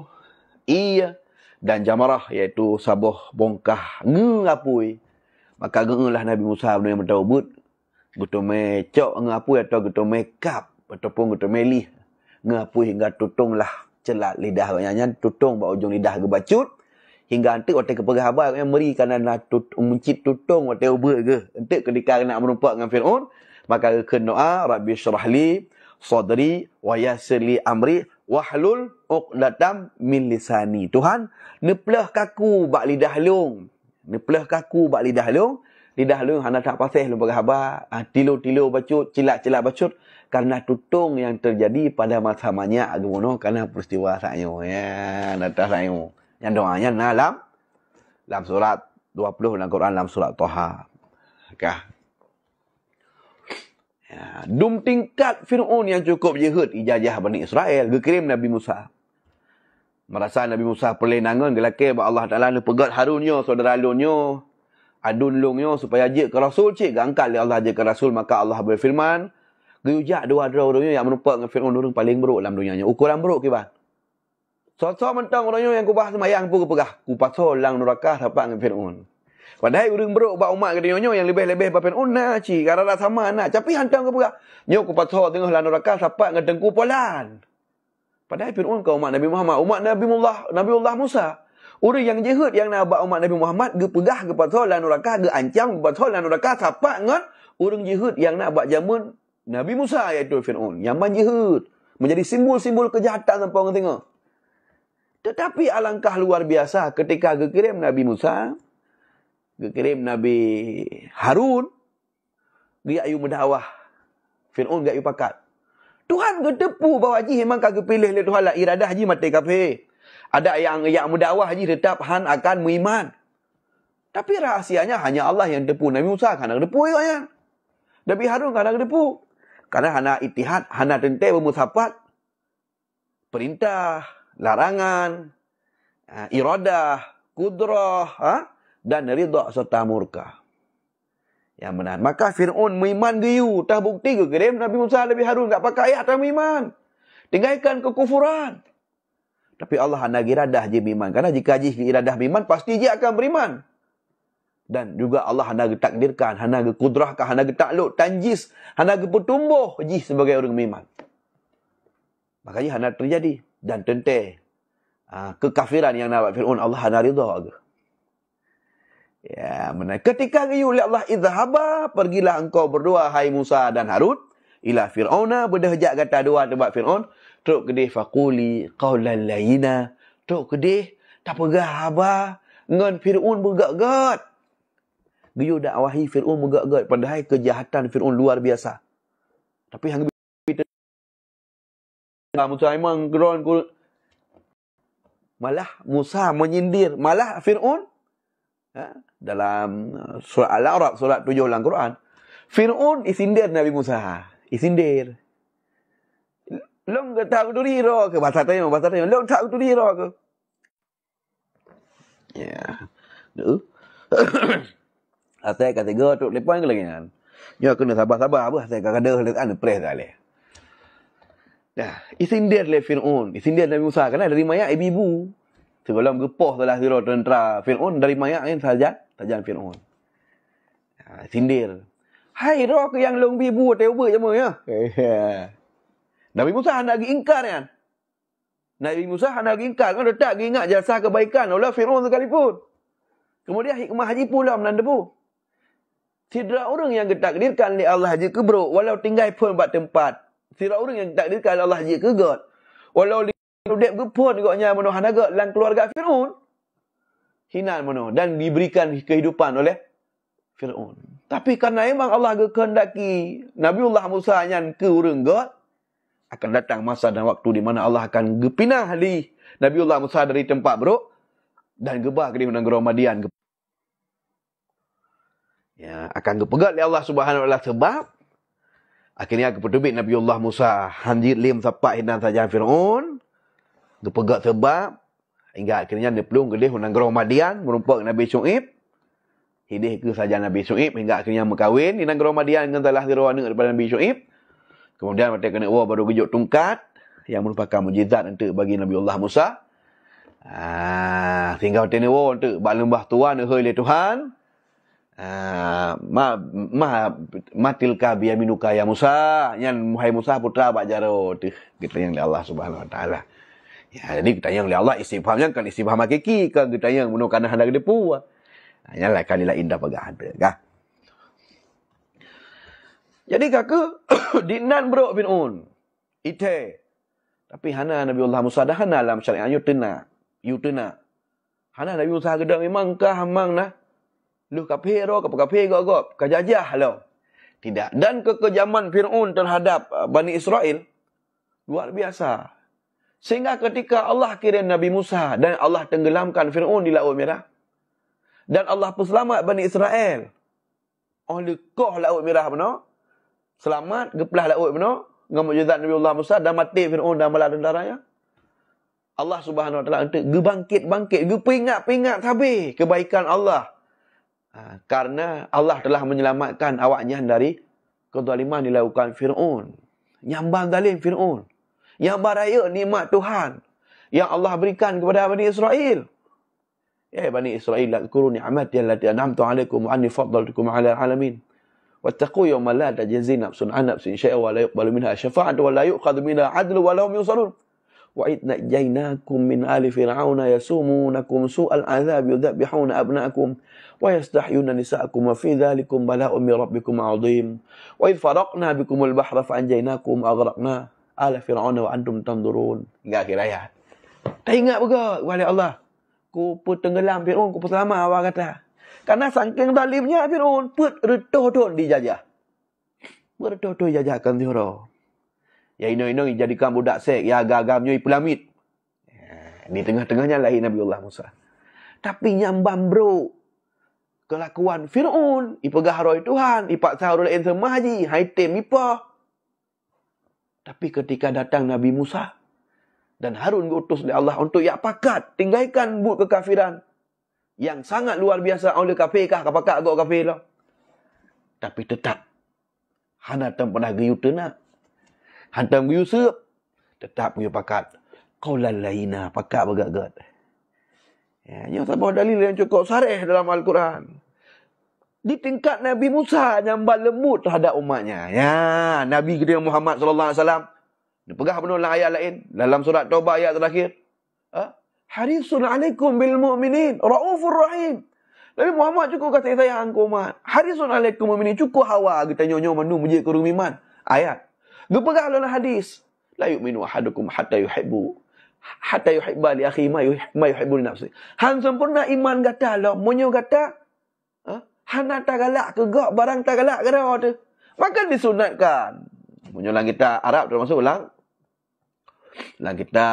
A: Iya. Dan jamarah iaitu sabuh bongkah ngapui. Maka ngeulah Nabi Musa yang bertaubat. Getu mecok ngapui atau getu makeup ataupun getu melih. Ngapui hingga tutunglah celat lidah nyanyian tutung bak ujung lidah gebacut. Hingga nanti waktu kepegah abang yang beri kerana nak mencit tutung waktu ubah ke. Nanti ketika nak merumpak dengan Fir'aun. Maka kena doa. Rabbi syurahli sadri wa yassirli amri wahlul uqdatam min lisani. Tuhan, neplah kaku bak lidah long. Neplah kaku bak lidah long. Lidah long hana tak pasih lupa khabar. Tilo-tilo bacut, cilak-cilak bacut. Karena tutung yang terjadi pada masa banyak agama. Karena peristiwa saknya. Ya, datang saknya. Yang doanya dalam surat 20 dalam Quran dalam surah Taha. Kah? Ya, dum tingkat Fir'aun yang cukup jehud ijajah Bani Israel, gekirim Nabi Musa. Merasa Nabi Musa perlenangan gelake ba Allah Taala le pegat Harunnya, saudara alunnya, adun lungnya supaya je ke Rasul, cik angkat le Allah je ke Rasul, maka Allah berfirman, gejak dua orangnya yang menumpang dengan Fir'aun orang paling buruk dalam dunianya. Ukuran buruk kiban. So mentang orangnya yang kubah semayang pun kepegah. Kupasol lang neraka dapat dengan Fir'aun. Padahal orang buruk ba umat ke dionyo yang lebih-lebih ba Fir'aun nak ci, karena sama nak. Tapi hantang kepegah. Nyo kupasol tengah lang neraka dapat dengan dengku polan. Padahal Fir'aun ke umat Nabi Muhammad, umat Nabiullah Musa. Orang yang jehud yang nak buat umat Nabi Muhammad, ge pegah ge pasal lan neraka, ge ancam ge pasal lan neraka sapak ngan orang jehud yang nak buat jamun Nabi Musa iaitu Fir'aun. Yang menjehud, menjadi simbol-simbol kejahatan sampai orang tengok. Tetapi alangkah luar biasa ketika gekirim Nabi Musa, gekirim Nabi Harun, dia ayu mendakwah. Fir'aun gak ayu pakat. Tuhan getepu bahawa haji memang kagak pilih oleh Tuhan lah iradah haji mati kafir. Ada yang mendakwah haji tetap han akan beriman. Tapi rahasianya hanya Allah yang depu. Nabi Musa kan nak depu ya. Nabi Harun kan nak depu. Karena hana itihad, hana tente bermusapat. Perintah, larangan, iradah, kudrah, dan ridha serta murka. Yang benar. Maka Fir'aun beriman geyu. Tak bukti ke kirim Nabi Musa Nabi Harun tak pakai ayat tak beriman. Tinggalkan kekufuran. Tapi Allah hana iradah je beriman. Karena jika je iradah beriman, pasti je akan beriman. Dan juga Allah hana takdirkan, hana kudrahkan, hana takluk, tanjis, hana bertumbuh je sebagai orang beriman. Makanya hana terjadi. Dan tente kekafiran yang nak buat Fir'aun, Allah hana ridha ke. Ya, benar. Ketika geyu oleh Allah, idhaba, pergilah engkau berdua, hai Musa dan Harun, ila Fir'auna, berdahjak kata dua tempat Fir'aun, truk kedih faquli qawlan layyina, truk kedih, tak pegah haba, ngan Fir'aun bergat-gat. Geyu dakwahi Fir'aun bergat-gat, padahal kejahatan Fir'aun luar biasa. Tapi hang Musa memang geron malah Musa menyindir, malah Fir'aun dalam surah Al-A'raf, surah 7 dalam Quran, Fir'aun isindir Nabi Musa. Isindir. Long ke tak tu dira ke bahasa tanya, long tak tu dira ke. Ya. Atai ketiga tu lepas ke lagi kan. Yo kena sabar-sabar apa saya kada ada press dah le. Dah, isindir le Fir'aun, isindir Nabi Musa kerana dari mayat ibu-ibu. Sebelum gepoh telah zero tentera Fir'aun dari mayat kan saja tajam Fir'aun. Sindir. Hai roh ke yang long bibu teuba je ya. Nabi Musa hendak pergi ingkar kan. Nabi Musa hendak pergi ingkar kan letak ingat jasa kebaikan oleh Fir'aun sekalipun. Kemudian hikmah haji pula menandabu. Tidak orang yang ditakdirkan oleh Allah haji kebruk walau tinggal pun buat tempat. Tidak orang yang ditakdirkan oleh Allah haji kegot. Walau dek gepon goknya mano hanaga lang keluarga Fir'aun. Hinan mano dan diberikan kehidupan oleh Fir'aun. Tapi kerana memang Allah kehendaki Nabiullah Musa yang ke urang God, akan datang masa dan waktu di mana Allah akan gepinah di Nabiullah Musa dari tempat beruk dan gebah ke di negeri Madian. Ya, akan gepegat oleh Allah Subhanahu wa taala sebab akhirnya kepetubik Nabiullah Musa hanjir lim sapak hinan saja Fir'aun. Gepegat sebab hingga akhirnya dia pelung ke dia negeri Madian merumpak Nabi Syuaib. Hidih ke saja Nabi Syuaib hingga akhirnya berkahwin di negeri Madian dengan salah satu anak daripada Nabi Syuaib. Kemudian mereka kena baru gejuk tungkat yang merupakan mukjizat untuk bagi Nabiullah Musa. Sehingga waktu ni untuk balembah tuan oleh Tuhan. Matilka biyaminuka ya Musa, yang hai Musa putra Pak Jaro tu kita yang Allah Subhanahu wa taala. Ya, jadi kita yang Allah istifhamnya kan istifham hakiki kan kita yang menukan hendak depu. Hanyalah kalilah indah pagah ada kah. Jadi kakak dinan bro Fir'aun. Ite. Tapi hana Nabiullah Musa dah hana dalam syariat you tena. Hana Nabi Musa gedak memang kah hamang nah. Lu kafir ro kafir gok kajajah lo. Tidak. Dan kekejaman Fir'aun terhadap Bani Israel luar biasa. Sehingga ketika Allah kirim Nabi Musa dan Allah tenggelamkan Fir'aun di Laut Merah, Dan Allah pun selamat Bani Israel. Oleh koh laut merah benar. Selamat, geplah laut benar. Dengan mukjizat Nabi Allah Musa dan mati Fir'aun dan bala tentaranya. Allah Subhanahu Wa Taala untuk gebangkit-bangkit, gepingat-pingat habis kebaikan Allah. Karena Allah telah menyelamatkan awaknya dari kezaliman dilakukan Fir'aun. Nyambang zalim Fir'aun. Yang beraya nikmat Tuhan yang Allah berikan kepada Bani Israel. Ya Bani Israel, lakuru ni'amati allati an'amtu 'alaikum wa anni faddaltukum 'alal 'alamin. Wattaqu yawman la tajzi nafsun 'an nafsin syai'an wa la yuqbalu minha syafa'atun wa la yu'khadhu minha 'adlun wa la hum yunsarun. Wa idh najjaynakum min ali fir'auna yasumunakum su'al 'adzab yudhabbihuna abna'akum wa yastahyuna nisa'akum wa fi dhalikum bala'un min rabbikum 'adzim. Wa idh faraqna bikumul bahra fa anjaynakum wa aghraqna ala fir'auna wa antum tanzurun. Hingga akhir ayat. Tak ingat juga wali Allah. Ku tenggelam Fir'aun, ku selamat awak kata. Karena saking zalimnya Fir'aun, retuh-tuh dijajah. Retuh-tuh jajahkan Fir'aun. Ya ino-ino jadikan budak sek, ya agak-agaknya ipulamit. Di tengah-tengahnya lahir Nabi Allah Musa. Tapi nyambam bro. Kelakuan Fir'aun, ipegah roy Tuhan, ipak sahur lain semahaji, haitim ipah. Tapi ketika datang Nabi Musa dan Harun diutus oleh Allah untuk ya pakat tinggalkan but kekafiran yang sangat luar biasa oleh kafir kah kapakat agak kafir lah. Tapi tetap hana tam pernah giyu tenak. Hantam giyu seup tetap giyu pakat. Qaulal laina pakat bergagat. Ya, yang sebuah dalil yang cukup sarih dalam Al-Quran. Di tingkat Nabi Musa nyambal lembut terhadap umatnya. Ya, Nabi kita Muhammad sallallahu alaihi wasallam dipegah penuh dalam ayat lain dalam surat Taubah ayat terakhir. Harisun alaikum bil mu'minin raufur rahim. Nabi Muhammad cukup kasih sayang ku umat. Harisun alaikum mu'minin cukup hawa kita nyonyo manu menjadi kerumiman. Ayat. Dipegah dalam hadis. La yu'minu ahadukum hatta yuhibba li akhi ma yuhibbu li nafsi. Han sempurna iman kata lah monyo kata hana tagalak ke gak barang tagalak ke dah tu. Maka disunatkan. Menyolang kita Arab termasuk ulang kita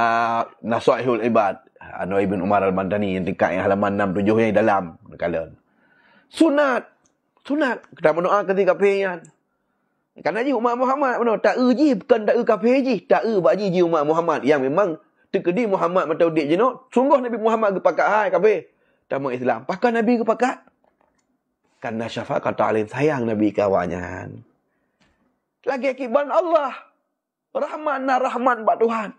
A: Nasaihul Ibad Anwar Ibn Umar Al-Bandani yang tingkat yang halaman 67 yang dalam kalian. Sunat kita berdoa ketika kafir. Kerana ji umat Muhammad benar tak ji bukan tak kafir ji, tak baji ji umat Muhammad yang memang terkedi Muhammad mataudik jenok. Sungguh Nabi Muhammad kepakat hai kafir. Tamu Islam. Pakar Nabi kepakat. Karena syafaqat ta'alim sayang Nabi kawannya. Lagi akibat Allah. Rahman na rahman bak Tuhan.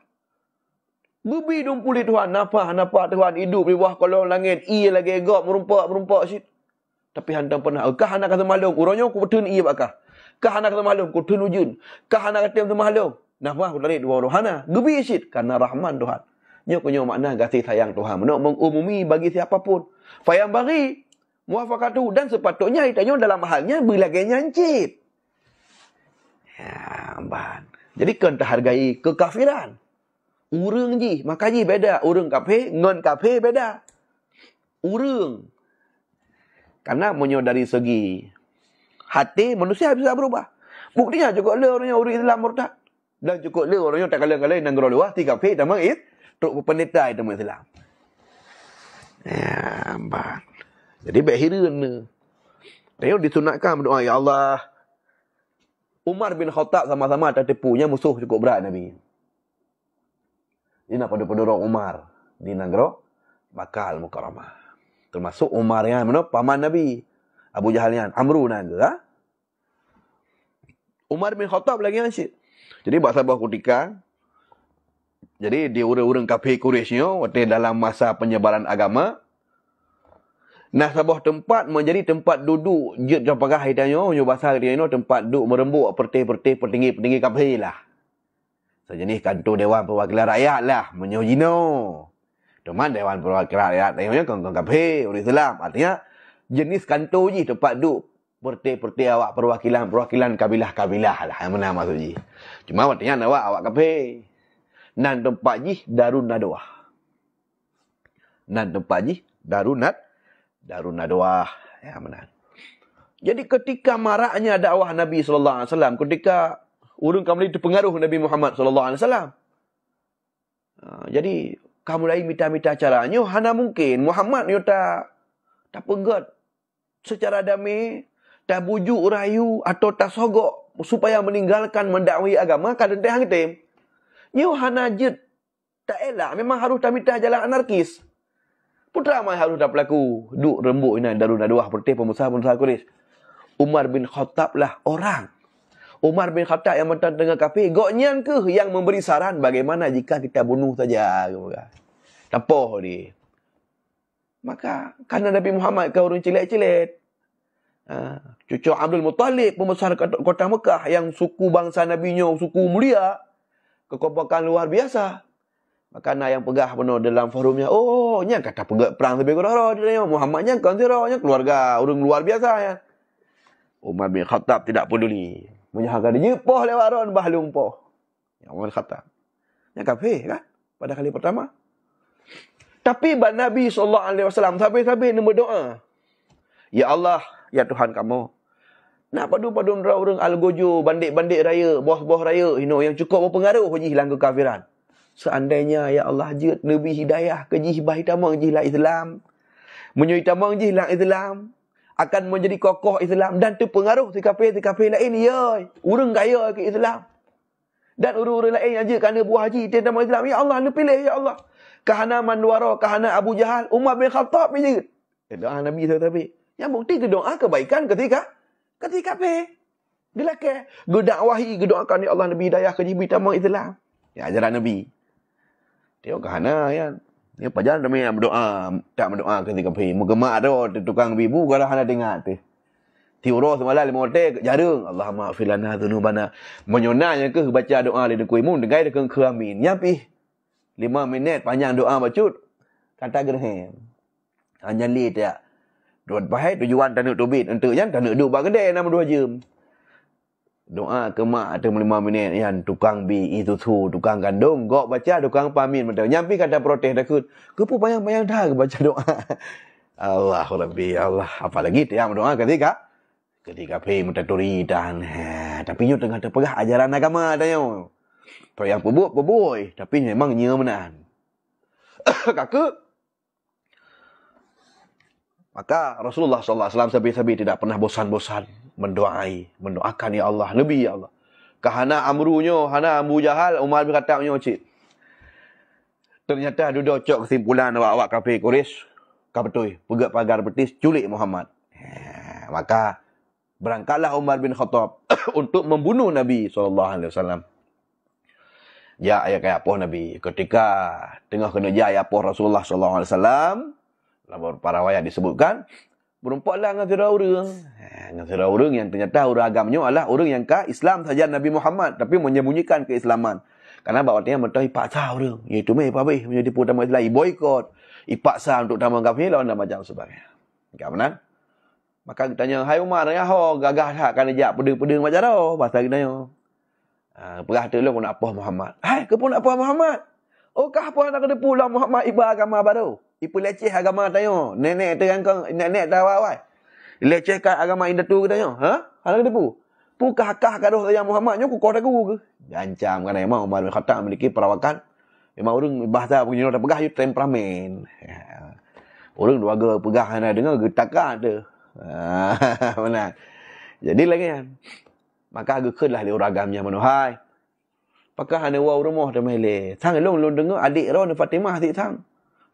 A: Bebi dumpuli Tuhan. Napa Tuhan hidup di bawah kolong langit. Ia lagi egok merumpak sit. Tapi hantam pernah. Kah anak kata malum. Urangnya aku betun ia bakah. Kah anak kata malum. Ku tun ujun. Kah anak kata malum. Napa aku tarik dua rohana. Gebi sit. Karena rahman Tuhan. Nyo makna kasih sayang Tuhan. Menok mengumumi bagi siapapun. Fayang bagi. Muafakatu. Dan sepatutnya ditanya dalam halnya. Berlagai nyancit. Ya, amban. Jadi kena hargai kekafiran. Urang ji, makanya beda. Urang kafir, ngon kafir beda. Urang. Karena dari segi hati manusia bisa berubah. Buktinya cukup le orangnya orang Islam murtad. Dan cukup le orangnya tak kala-kala nang gerolewah ti kafir tamang it. Tok pendeta itu Islam. Ya, amban. Jadi baik hireun ni. Tengok disunatkan berdoa ya Allah. Umar bin Khattab sama-sama tertipunya musuh cukup berat Nabi. Dia nak pada orang Umar di negara Makkah Al-Mukarramah. Termasuk Umar yang mana paman Nabi. Abu Jahal yang Amru nan tu. Umar bin Khattab lagi asyik. Jadi buat sabah ketika. Jadi dia orang-orang kafir Quraisy waktu dalam masa penyebaran agama. Nah, sebuah tempat menjadi tempat duduk jet japagah hitanya nyo bahasa dia no tempat duduk merembuk perti-perti petinggi-petinggi kafir lah. Sejenis kantor Dewan Perwakilan Rakyat lah menyojino. Teman Dewan Perwakilan Rakyat tengoknya kong kafir orang Islam. Artinya jenis kantor je tempat duduk perti-perti awak perwakilan kabilah-kabilah lah yang mana maksud je. Cuma artinya awak kafir. Nan tempat je Darun Nadwah. Nan tempat je Darun Nadwah. Ya benar. Jadi ketika maraknya dakwah Nabi sallallahu alaihi wasallam, ketika urang kami terpengaruh Nabi Muhammad sallallahu alaihi wasallam. Jadi kamu lain minta-minta caranya hana mungkin Muhammad yo tak tak pegat secara damai, tak bujuk rayu atau tak sogok supaya meninggalkan mendakwahi agama kadang teh hang nyu hanajit tak elak, memang harus tamitah jalan anarkis. Putra mai harus dah berlaku duk rembuk ini darun aduah seperti pengusaha-pengusaha Quraisy. Umar bin Khattab lah orang. Umar bin Khattab yang mantan tengah kafir, goknyan ke yang memberi saran bagaimana jika kita bunuh saja. Tapoh dia. Maka kerana Nabi Muhammad ke orang cilet-cilet. Cucu Abdul Muttalib, pembesar kota Mekah yang suku bangsa Nabi nya suku mulia, kekompakan luar biasa. Maka nak yang pegah penuh dalam forumnya, oh, nya kata pegah perang lebih kurang dia Muhammad nya kan nya keluarga orang luar biasa ya. Umar bin Khattab tidak peduli. Menyahakan dia poh lewat ron bah lumpoh. Yang Umar bin Khattab. Nya kafir kan pada kali pertama. Tapi Nabi SAW sampai-sampai dia berdoa. Ya Allah, ya Tuhan kamu. Nak padu-padu orang Al-Gojo, bandit-bandit raya, bos-bos raya, yang cukup berpengaruh je hilang kekafiran. Seandainya, ya Allah, jid Nabi hidayah ke jih bahitamang jih lah Islam. Menyuitamang jih lah Islam. Akan menjadi kokoh Islam. Dan terpengaruh si kafir lain. Ya, orang kaya ke Islam. Dan orang-orang lain yang je kerana buah haji, tentang Islam. Ya Allah, lu pilih, ya Allah. Kahana Manwara, kahana Abu Jahal, Umar bin Khattab je. Doa Nabi SAW. Yang bukti ke doa kebaikan ketika kafir. Gelakkan. Gedakwahi, gedoakan ya Allah Nabi hidayah ke jibi tamang Islam. Ya ajaran Nabi. Tengok kahana ya. Dia pajan ramai yang berdoa, tak berdoa ketika kafir. Mugemak tu tukang bibu kalau hana dengar tu. Tiuro semalam 5 hotel jarang. Allahumma ighfir lana dzunubana. Menyonanya ke baca doa di dekui mun dengai dekat ke amin. Nyapi 5 minit panjang doa bacut. Kata gerhem. Hanya li tak. Dua bahai tujuan tak nak tubit. Untuk yang tak nak duduk bak kedai 2 jam. Doa ke mak atau 5 minit. Yang tukang bi itu tu. Tukang kandung. Gok baca tukang pamin. Nyampi kata protes takut. Kepu bayang-bayang dah baca doa. Allah Rabbi Allah. Apalagi yang berdoa ketika pergi mentaduri dan. Tapi nyu tengah terpegah ajaran agama tanya. So yang pebuk, tapi memang nya menan. Kakak. Maka Rasulullah SAW sampai-sampai tidak pernah bosan-bosan mendoakan ya Allah, Nabi ya Allah. Kahana amrunya, hana Abu Jahal, Umar bin Khattabnya cik. Ternyata duduk cok kesimpulan awak kafir Quraisy, betul, pegat pagar betis culik Muhammad. Maka berangkatlah Umar bin Khattab untuk membunuh Nabi SAW. Ya ayat kaya apa Nabi ketika tengah kena jaya apa Rasulullah SAW dalam para riwayat disebutkan berumpaklah dengan orang yang ternyata orang agamanya adalah orang yang Islam saja Nabi Muhammad tapi menyembunyikan keislaman karena bawatnya mentahi paksa orang iaitu pabih menjadi utama Islam boikot ipaksa untuk tamu kafir lawan dan macam sebagainya. Enggak benar? Maka kita tanya hai Umar ya ho gagah tak kan ajak pedeng-pedeng macam dah bahasa kita tanya. Perah tu lah nak apa Muhammad. Hai, ke pun nak apa Muhammad? Oh, kah apa nak kena pula Muhammad iba agama baru? Ipu leceh agama tanya. Nenek terangkan, nenek dah awal. Lecehkan agama indatu tanya. Ha? Ada kena pu? Pu kah kadoh tanya Muhammad nyo ku kau aku ke? Gancam kan memang Umar bin Khattab memiliki perawakan. Memang orang bahasa punya dah pegah you temperamen. Orang dua ga pegah ana dengar getakan tu. Mana? Jadi lagi kan. Maka agak kelah dia orang agamnya manuhai. Pakah ada wau rumah dah mele. Sang long dengar adik ro Fatimah si sang.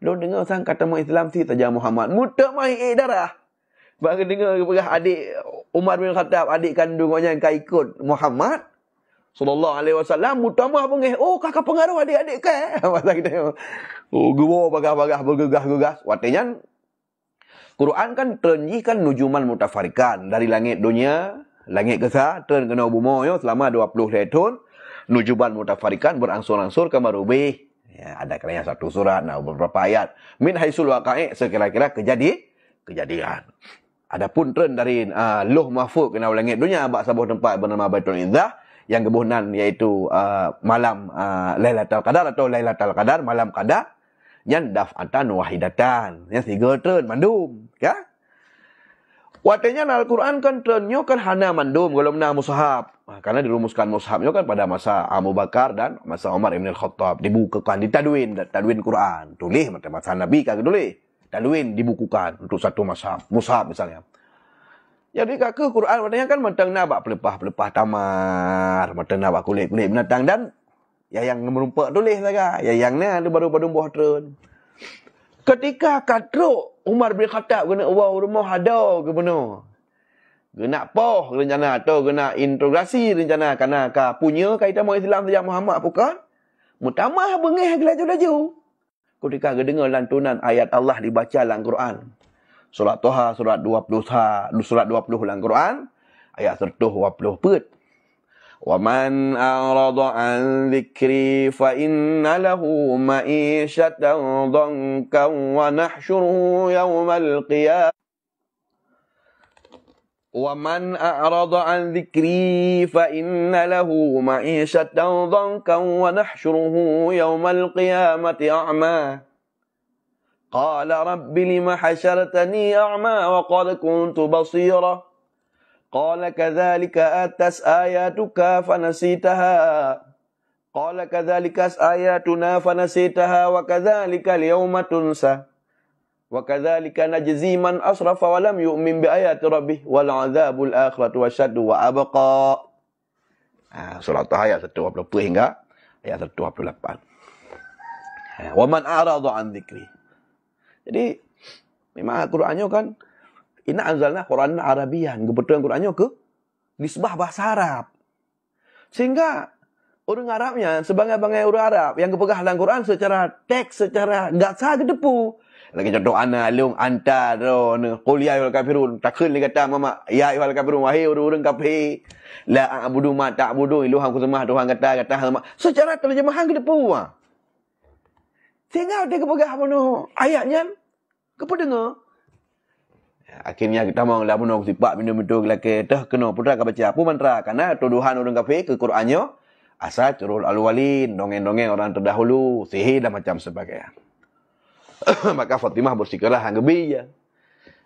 A: Long dengar sang kata mak Islam si saja Muhammad. Mutak mai darah. Bagi dengar pegah adik Umar bin Khattab adik kandungnya yang ikut Muhammad sallallahu alaihi wasallam mutamah pengeh. Oh kakak pengaruh adik-adik ke? Masa kita. Oh gewo bagah-bagah bergegas-gegas. Artinya Quran kan terjikan nujuman mutafarikan dari langit dunia. Langit kesah, turun kena bumi selama 20 tahun. Nujuban mutafarikan berangsur-angsur ke marubih. Ya, ada kalanya satu surat, beberapa ayat. Min haisul waqa'i, sekira-kira kejadian. Adapun turun dari Luh Mahfuz kena langit dunia, bak sebuah tempat bernama Baitul Izzah, yang kebunan iaitu malam Lailatul Qadar atau Lailatul Qadar, malam Qadar, yang daf'atan wahidatan. Yang 3 turun, mandum. Ya? Artinya Al-Quran kan trennya kan hana mandum kalau menang mushaf. Karena dirumuskan mushafnya kan pada masa Abu Bakar dan masa Umar Ibn Khattab. Dibukakan, ditadwin Quran. Tulis masa Nabi kan tulis. Dalwin dibukukan untuk satu mushaf misalnya. Jadi kakak Quran katanya kan matang nabak pelepah tamar, matang nabak kulit-kulit binatang dan yang merumpak tulis saja. Yang ni baru buah terun. Ketika kadruk Umar bin Khattab kena rumah ada ke benar. Kena poh rencana atau kena integrasi rencana kerana punya kaitan Islam sejak Muhammad bukan. Mutamah bengih laju-laju. Ketika dengar lantunan ayat Allah dibaca dalam Quran. Surat Toha, surat 20 dalam Quran. Ayat 120 put. وَمَنْ أَعْرَضَ عَنْ ذِكْرِي فَإِنَّ لَهُ مَعِيشَةً ضَنْكًا وَنَحْشُرُهُ يَوْمَ الْقِيَامَةِ وَمَنْ أَعْرَضَ عَنْ ذِكْرِي فَإِنَّ لَهُ مَعِيشَةً ضَنْكًا وَنَحْشُرُهُ يَوْمَ الْقِيَامَةِ أَعْمَى قَالَ رَبِّ لِمَ حَشَرْتَنِي أَعْمَى وَقَدْ كُنْتُ بَصِيرًا قَالَ كَذَلِكَ أَتَتْكَ آيَاتُنَا فَنَسِيتَهَا وَكَذَلِكَ الْيَوْمَ تُنْسَى وَكَذَلِكَ نَجْزِي مَنْ أَسْرَفَ وَلَمْ يُؤْمِنْ بِآيَاتِ رَبِّهِ وَالْعَذَابُ الْآخِرَةُ أَشَدُّ وَأَبْقَى. Surah ayat 120 hingga ayat 128. وَمَنْ أَعْرَضَ عَنْ ذِكْرِي. Jadi memang Qurannya kan inna anzalna Quran Arabian. Kebetulan Qurannya ke nisbah bahasa Arab. Sehingga orang Arabnya, sebagai-bagai orang Arab yang kepegah dalam Quran secara teks, secara gasa ke depu. Lagi contoh ana alung anta ron qul ya ayyuhal kafirun. Takun dia kata mama ya ayyuhal kafirun wahai orang-orang kafir. La a'budu ma ta'budu iluham ku sembah Tuhan kata secara terjemahan ke depu. Sehingga dia kepegah penuh ayatnya kependengar. Akhirnya kita mau lah bunuh sifat minum-minum lelaki. Dah kena putra baca apa mantra. Karena tuduhan orang kafir ke Qurannya. Asal curul al-walin. Dongeng-dongeng orang terdahulu. Sihir dan macam sebagainya. Maka Fatimah bersikelah hanggebi je.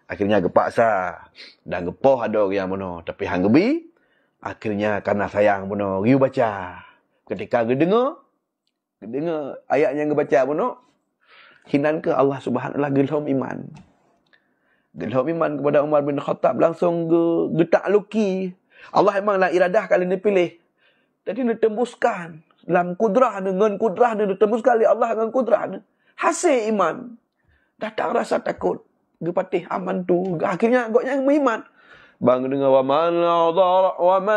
A: Akhirnya gepaksa. Dan gepoh ada orang yang bunuh. Tapi hanggebi. Akhirnya karena sayang bunuh. Riu baca. Ketika dengar ayat yang baca bunuh. Hinan ke Allah subhanahu wa ta'ala gelham iman. Gelham iman kepada Umar bin Khattab langsung getak luki. Allah memanglah iradah kali dia pilih. Jadi dia tembuskan dalam kudrah dengan kudrah dia tembuskan oleh Allah dengan kudrah dia. Hasil iman. Datang rasa takut. Gepatih aman tu. Akhirnya agaknya beriman. Bang dengar wa man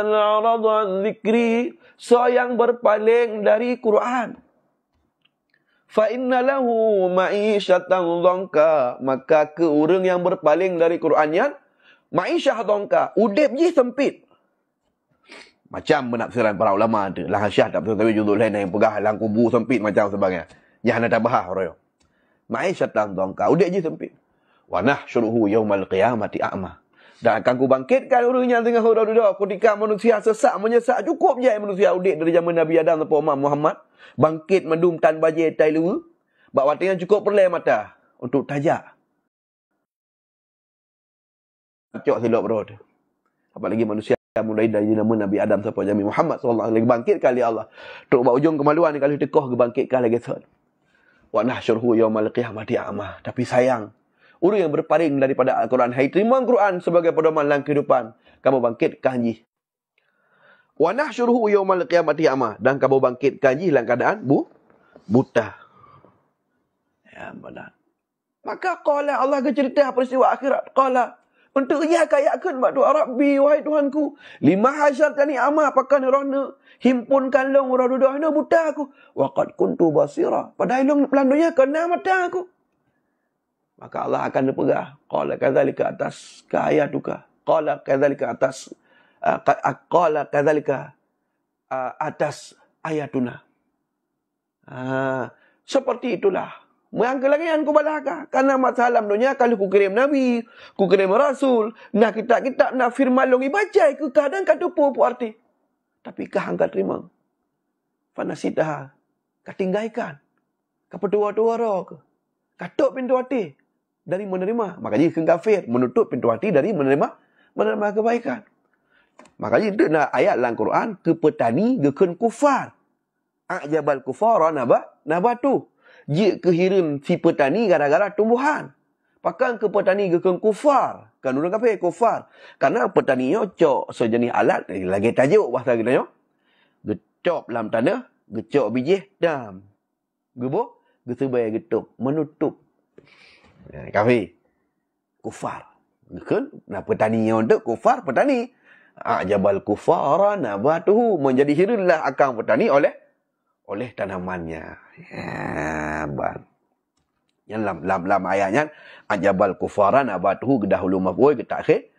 A: a'rada an zikri. So yang berpaling dari Quran. Fa inna lahu ma'isyatan dhanka. Maka ke orang yang berpaling dari Qurannya, ma'isyah dhanka, udip je sempit. Macam penafsiran para ulama tu. Lah Syah tak betul tapi judul lain yang pegah lang kubu sempit macam sebagainya. Yang nak tabah orang. Ma'isyatan dhanka, udip je sempit. Wa nahsyuruhu yaumal qiyamati a'ma. Dan akan ku bangkitkan orang yang tengah huda-huda ketika manusia sesak menyesak cukup je manusia udip dari zaman Nabi Adam sampai Umar Muhammad. Bangkit mendum tan bajai tai lewa. Bak watingan cukup perlai mata untuk tajak. Cok silap berod. Apalagi manusia mulai dari nama Nabi Adam sampai Nabi Muhammad sallallahu alaihi wasallam bangkit kali Allah. Tok bak ujung kemaluan kali tekoh ke bangkitkan lagi sat. Wa nahsyuruhu yaumal qiyamati a'ma. Tapi sayang, orang yang berpaling daripada Al-Quran, hai terima Al-Quran sebagai pedoman dalam kehidupan, kamu bangkitkan je. Wa nahsyuruhu yaumal qiyamati a'ma. Dan kamu bangkitkan je dalam keadaan buta. Ya benar. Maka qala Allah cerita peristiwa akhirat. Qala untuk ia kayakan batu Rabbi wahai Tuhanku, lima hasyartani a'ma, apakah nerana himpunkan long radudahna buta aku. Wa qad kuntu basira. Padahal long pelandunya kena mata aku. Maka Allah akan dipegah. Qala kadzalika atas ayatuka. Qala kadzalika atas qala kadzalika atas ayatuna. Seperti itulah. Mengangkat lagi yang ku balahkan. Karena masalah dunia kalau ku kirim Nabi, ku kirim Rasul, nak kita nak firman longi baca ke kadang kata apa arti. Tapi kah angkat terima. Fanasitaha. Katinggaikan. Kapetua-tua ke. Katuk pintu hati dari menerima. Makanya kafir menutup pintu hati dari menerima kebaikan. Makanya itu nak ayat dalam Quran ke petani gekun kufar. A'jabal kufara nabatu. Jik kehirin si petani gara-gara tumbuhan. Pakan ke petani ke kufar. Kan orang kafir kufar. Karena petani yo cok sejenis alat lagi tajuk bahasa kita yo. Gecok dalam tanah, gecok biji dam. Gebo, gesebai getuk, menutup. Kafir. Kufar. Kan? Nah petani yo untuk kufar petani. Jabal kufara nabatuhu, menjadi hirullah akan petani oleh tanamannya. Ya, bang. Yang lam ayatnya ajabal kufara nabatuhu gedahulu maf'ul getakhir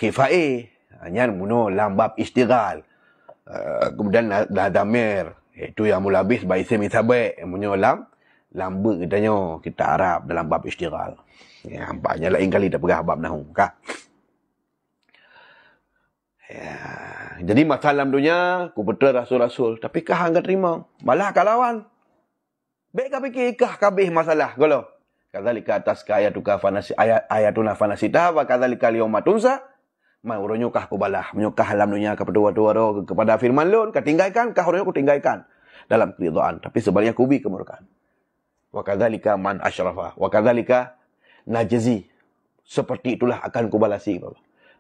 A: fa'il. Yang muno lam bab istighal. Kemudian dah damir, itu yang mulabis ba isim isabai, munyo lam katanya kita Arab dalam bab istighal. Ya, nampaknya lain kali dah pegah bab nahwu kah. Ya, jadi masalah dunia ku betul rasul-rasul, tapi kah hang terima, malah kalawan. Baik kah fikir kah kabeh masalah golo. Kadzalika atas ayatuka fanasi ayatuna fanasita wa kadzalika yauma tunsa. Mai uronyo kah ku balah, menyukah alam dunia kepada firman lun, ketinggalkan kah uronyo ku tinggalkan dalam keridhaan, tapi sebaliknya ku bi kemurkaan. Wa kadzalika man asyrafa, wa kadzalika najzi. Seperti itulah akan ku balasi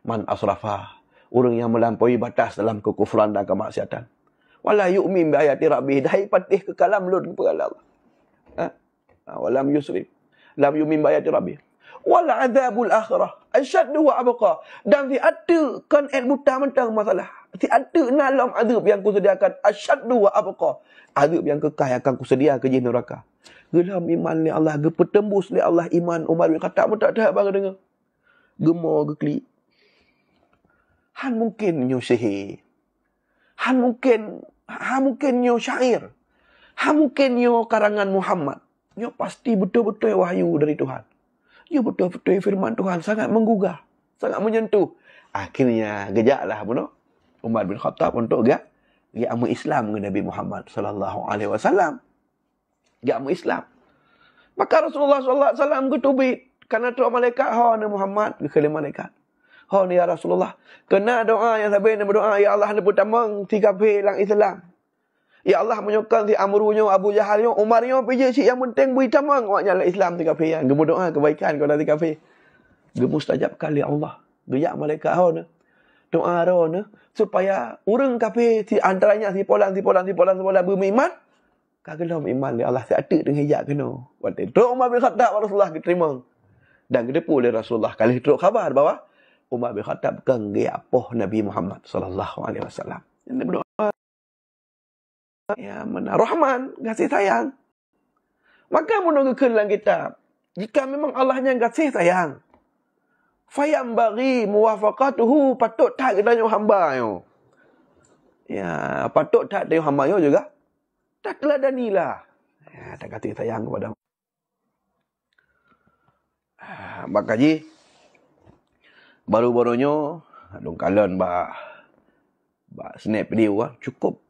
A: man asrafa. Orang yang melampaui batas dalam kekufuran dan kemaksiatan. Wala yu'min bi ayati rabbih, dah patih ke kalam lun kepada Allah. Walam yusrif. Lam yu'min bi ayati rabbih. Wala adzabul akhirah asyaddu wa abqa. Dan ti ada kan buta mentang masalah. Ti ada nalam azab yang kusediakan asyaddu wa abqa. Azab yang kekal akan kusedia ke jin neraka. Gelam iman li Allah, gepetembus li Allah iman Umar bin Khattab tak ada bang dengar. Gemar geklik. Han mungkin nyo sihir. Han mungkin nyo syair. Han mungkin nyo karangan Muhammad. Nyo pasti betul-betul wahyu dari Tuhan. Nyo betul-betul firman Tuhan sangat menggugah, sangat menyentuh. Akhirnya gejaklah buno Umar bin Khattab untuk gak amu Islam dengan Nabi Muhammad sallallahu alaihi wasallam. Gak amu Islam. Maka Rasulullah sallallahu alaihi wasallam getubit karena doa malaikat Muhammad ke malaikat. Ya Rasulullah, kena doa yang sampai nak berdoa, ya Allah nak pertama tiga lang Islam. Ya Allah menyokong si Amrunya, Abu Jahalnya, Umarnya, pergi si yang penting beri tamang awaknya lah Islam tiga yang gemu doa kebaikan kau nanti kafir. Gemustajab kali Allah. Geyak malaikat doa supaya orang kafir si antaranya si polang beriman. Kagelam iman dia Allah seatik dengan hijab kena. Waktu itu Umar bin Khattab Rasulullah diterima. Dan kedepu oleh Rasulullah kali itu khabar bahawa Umar bin Khattab kan apoh Nabi Muhammad sallallahu alaihi wasallam. Ini berdoa ya mana Rahman, kasih sayang. Maka menunggukan dalam kitab, jika memang Allahnya kasih sayang, fayam bagi muwafaqatuhu, patut tak kita hamba yo. Ya, patut tak dia hamba yo juga. Tak teladanilah. Ya, tak kasih sayang kepada maka ji baru-barunya adung kalon ba snap video cukup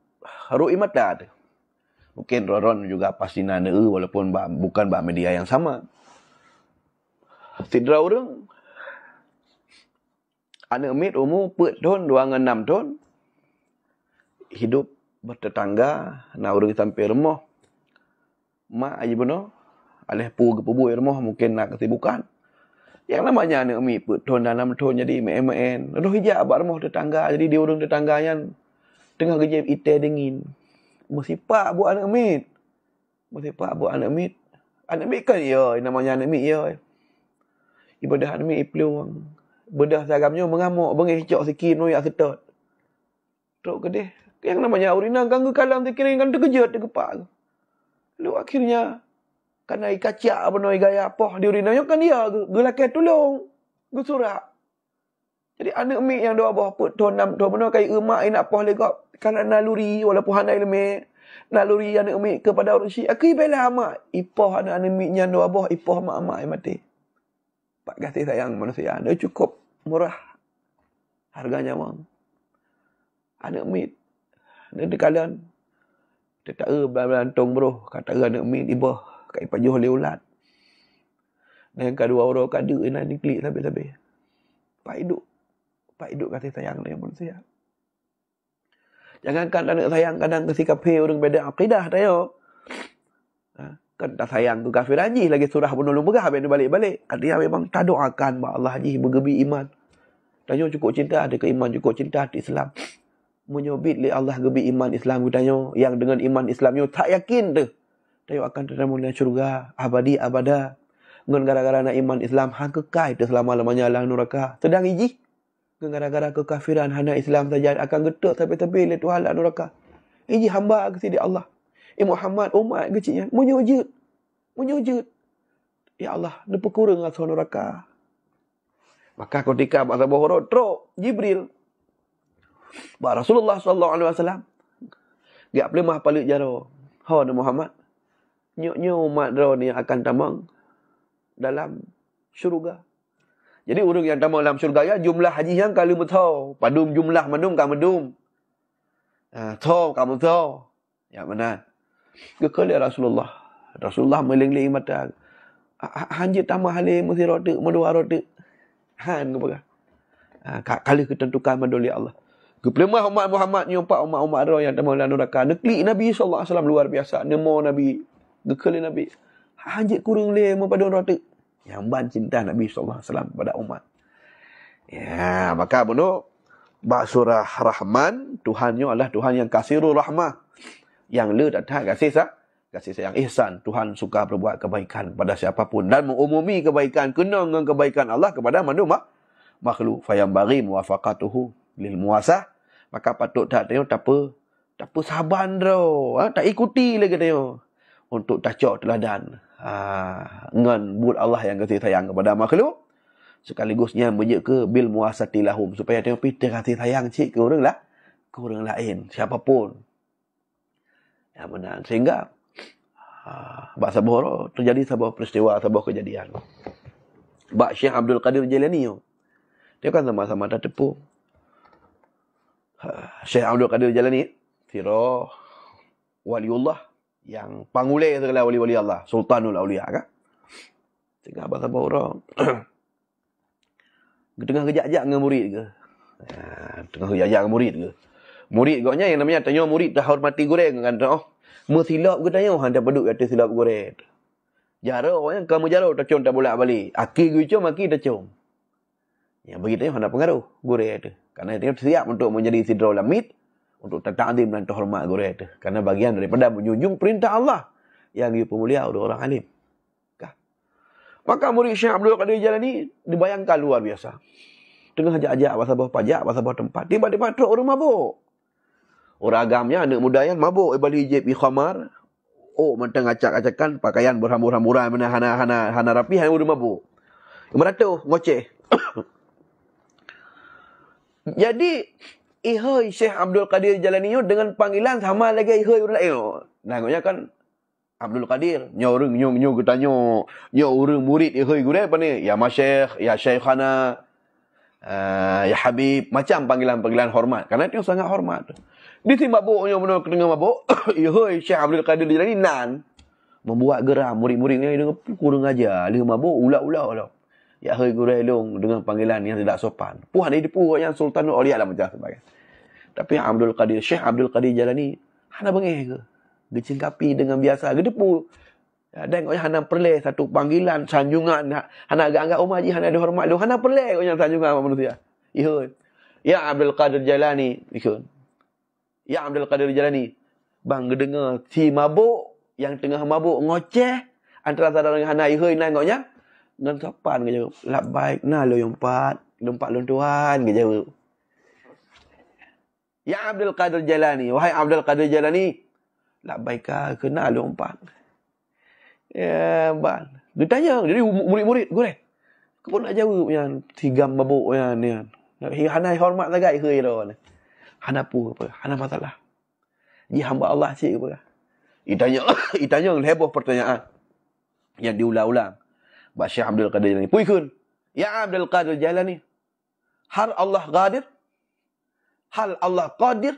A: harui mata tu. Mungkin Roron juga pasti nana walaupun bukan media yang sama. Sidra orang anak mit umur 4 tahun 26 tahun hidup bertetangga na orang sampai rumah mak aja benar alih pu ke rumah mungkin nak kesibukan. Yang namanya anak mi tahun dan 6 tahun jadi main-main. Aduh hijab abang rumah tetangga. Jadi dia orang tetangga yang tengah kerja itai dingin. Mesipak buat anak mi. Mesipak buat anak mi. Anak mi kan ya. Namanya anak mi ya. Ibadah anak mi peluang. Bedah seragamnya mengamuk. Bengih hijau sikit. Noyak setot. Teruk ke dia. Yang namanya urina ganggu kalam. Terkira kan terkejut. Tergepak. Lalu akhirnya. Karena ikacak apa noi gaya apa di urinanya kan dia gelak tolong gusurak. Jadi anak mi yang doa bawah put tahun 6 tahun benar kai emak nak apa legak karena naluri walaupun handai leme naluri anak mi kepada orang Syiah aki bela amak ipah anak mi yang doa bawah ipah mak mati. Pak kasih sayang manusia dia cukup murah harganya bang. Anak mi dia dekalan dia tak belantung bro kata anak mi ibah kai pajuh le ulat. Dan kedua orang kada nak diklik sampai-sampai. Pak hidup kasih sayang dengan manusia. Jangankan anak sayang kadang kesikap orang beda akidah tayo. Kan tak sayang tu kafir haji lagi surah penolong berah habis dia balik-balik. Dia memang tak doakan mak Allah haji bergebi iman. Tanya cukup cinta ada ke iman, cukup cinta hati Islam. Menyobit li Allah gebi iman Islam tanya yang dengan iman Islamnya tak yakin tu. Tanya akan terima syurga abadi abada. Ngan gara-gara nak iman Islam hang kekal tu selama-lamanya dalam neraka. Sedang iji gara-gara kekafiran hana Islam saja akan getuk sampai tebil Tuhan dalam neraka. Iji hamba ke sidi Allah. Muhammad umat kecilnya menyujud. Ya Allah, dia kurang asal neraka. Maka ketika Abu Hurairah teruk Jibril Rasulullah sallallahu alaihi wasallam dia lemah palik jaro. Ha Muhammad. Nyo umat ro ni akan tamang dalam syurga. Jadi orang yang tamang dalam syurga ya jumlah haji yang kali mutau. Padum jumlah mandum ka mandum. Tau kamu tau. Ya benar. Kekali Rasulullah. Rasulullah meleng-leng mata. Hanjit tambah halim mesti rotek, medua rotek. Han ke kali ketentukan manduli Allah. Kepelemah umat Muhammad nyompak umat-umat roh yang tamang dalam neraka. Neklik Nabi sallallahu alaihi wasallam luar biasa. Nemo Nabi, gekali Nabi. Hanjit kurang le pada rotek. Yang ban cinta Nabi sallallahu alaihi wasallam pada umat. Ya, maka bunuh surah Rahman, Tuhannya adalah Tuhan yang kasirul rahmah. Yang le datang kasih sayang ihsan. Tuhan suka berbuat kebaikan pada siapapun dan mengumumi kebaikan kena dengan kebaikan Allah kepada manusia makhluk. Fayambaghi muwafaqatuhu lil muasah. Maka patut tak tengok tak apa saban ro. Tak ikuti lagi tengok. Untuk tacok teladan. Dengan buat Allah yang kasih sayang kepada makhluk. Sekaligusnya menjek ke bil muasati lahum. Supaya tengok kita kasih sayang cik ke orang lain. Siapapun. Yang benar. Sehingga bak Sabah terjadi sebuah peristiwa, sebuah kejadian. Bak Syekh Abdul Qadir Jailani dia kan sama-sama dah tepuk. Syekh Abdul Qadir Jailani sirah waliullah yang pangulai segala wali-wali Allah, Sultanul Aulia kan. Sehingga bak Sabah orang tengah kejak-jak dengan murid ke. Tengah kejak-jak dengan murid ke. Murid goknya yang namanya tanya murid dah hormati goreng kan. Mersilap ke tanya hang paduk kata silap goreng. Jara orang kamu jara tak cium tak bolak balik. Aki gue cium aki tak cium. Yang begitu hang ada pengaruh goreng tu. Karena dia siap untuk menjadi sidra lamid untuk ta'zim dan terhormat goreng tu. Karena bagian daripada menjunjung perintah Allah yang dia pemulia oleh orang alim. Maka murid Syekh Abdul Qadir Jailani dibayangkan luar biasa. Tengah ajak-ajak wasabah pajak, wasabah tempat. Tiba-tiba truk orang mabuk. Orang agamnya anak muda yang mabuk ibal hijab bi khamar. Mentang acak-acakan pakaian berhamur-hamuran mana hana rapi hanya udah mabuk. Beratus ngoceh. Jadi ihoi Syekh Abdul Qadir Jailani dengan panggilan sama lagi ihoi orang lain. Nangnya kan Abdul Qadir nyo kita nyo urang murid ihoi gure apa ni? Ya masyayikh, ya syaikhana, ya habib, macam panggilan-panggilan hormat. Karena dia sangat hormat. Dia si mabuknya benar kena mabuk. Ihoi Syekh Abdul Qadir Jailani nan membuat geram murid-muridnya dengan kurang ajar, dia mabuk ulah-ulah lah. Ya hoi gure long dengan panggilan yang tidak sopan. Puan dia dipu yang Sultanul Aulia lah macam sebagainya. Tapi Abdul Qadir Syekh Abdul Qadir Jailani hana bengeh ke? Dicingkapi dengan biasa gedepu. Dan kau hana perle satu panggilan sanjungan hana agak-agak umat ji hana dihormat lu hana perle kau yang sanjungan manusia. Ihoi. Ya Abdul Qadir Jailani ikut. Ya Abdul Qadir Jailani bang dengar si mabuk yang tengah mabuk ngoceh antara saudara dengan hana ihoi nan kau nya dengan sopan ke jawab. Lap baik nah lo yang empat luntuan ke jawab. Ya Abdul Qadir Jailani, wahai Abdul Qadir Jailani, labbaika kena lu empat. Ya, ban. Dia tanya, jadi murid-murid, gore. Kau nak jawab yang tigam mabuk yang ni. Hana hormat sangat ke dia. Hana apa? Hana masalah. Ji hamba Allah cik apa? Itanya heboh pertanyaan yang diulang-ulang. Ba Syekh Abdul Qadir Jailani. Puikun. Ya Abdul Qadir Jailani. Hal Allah qadir? Hal Allah qadir?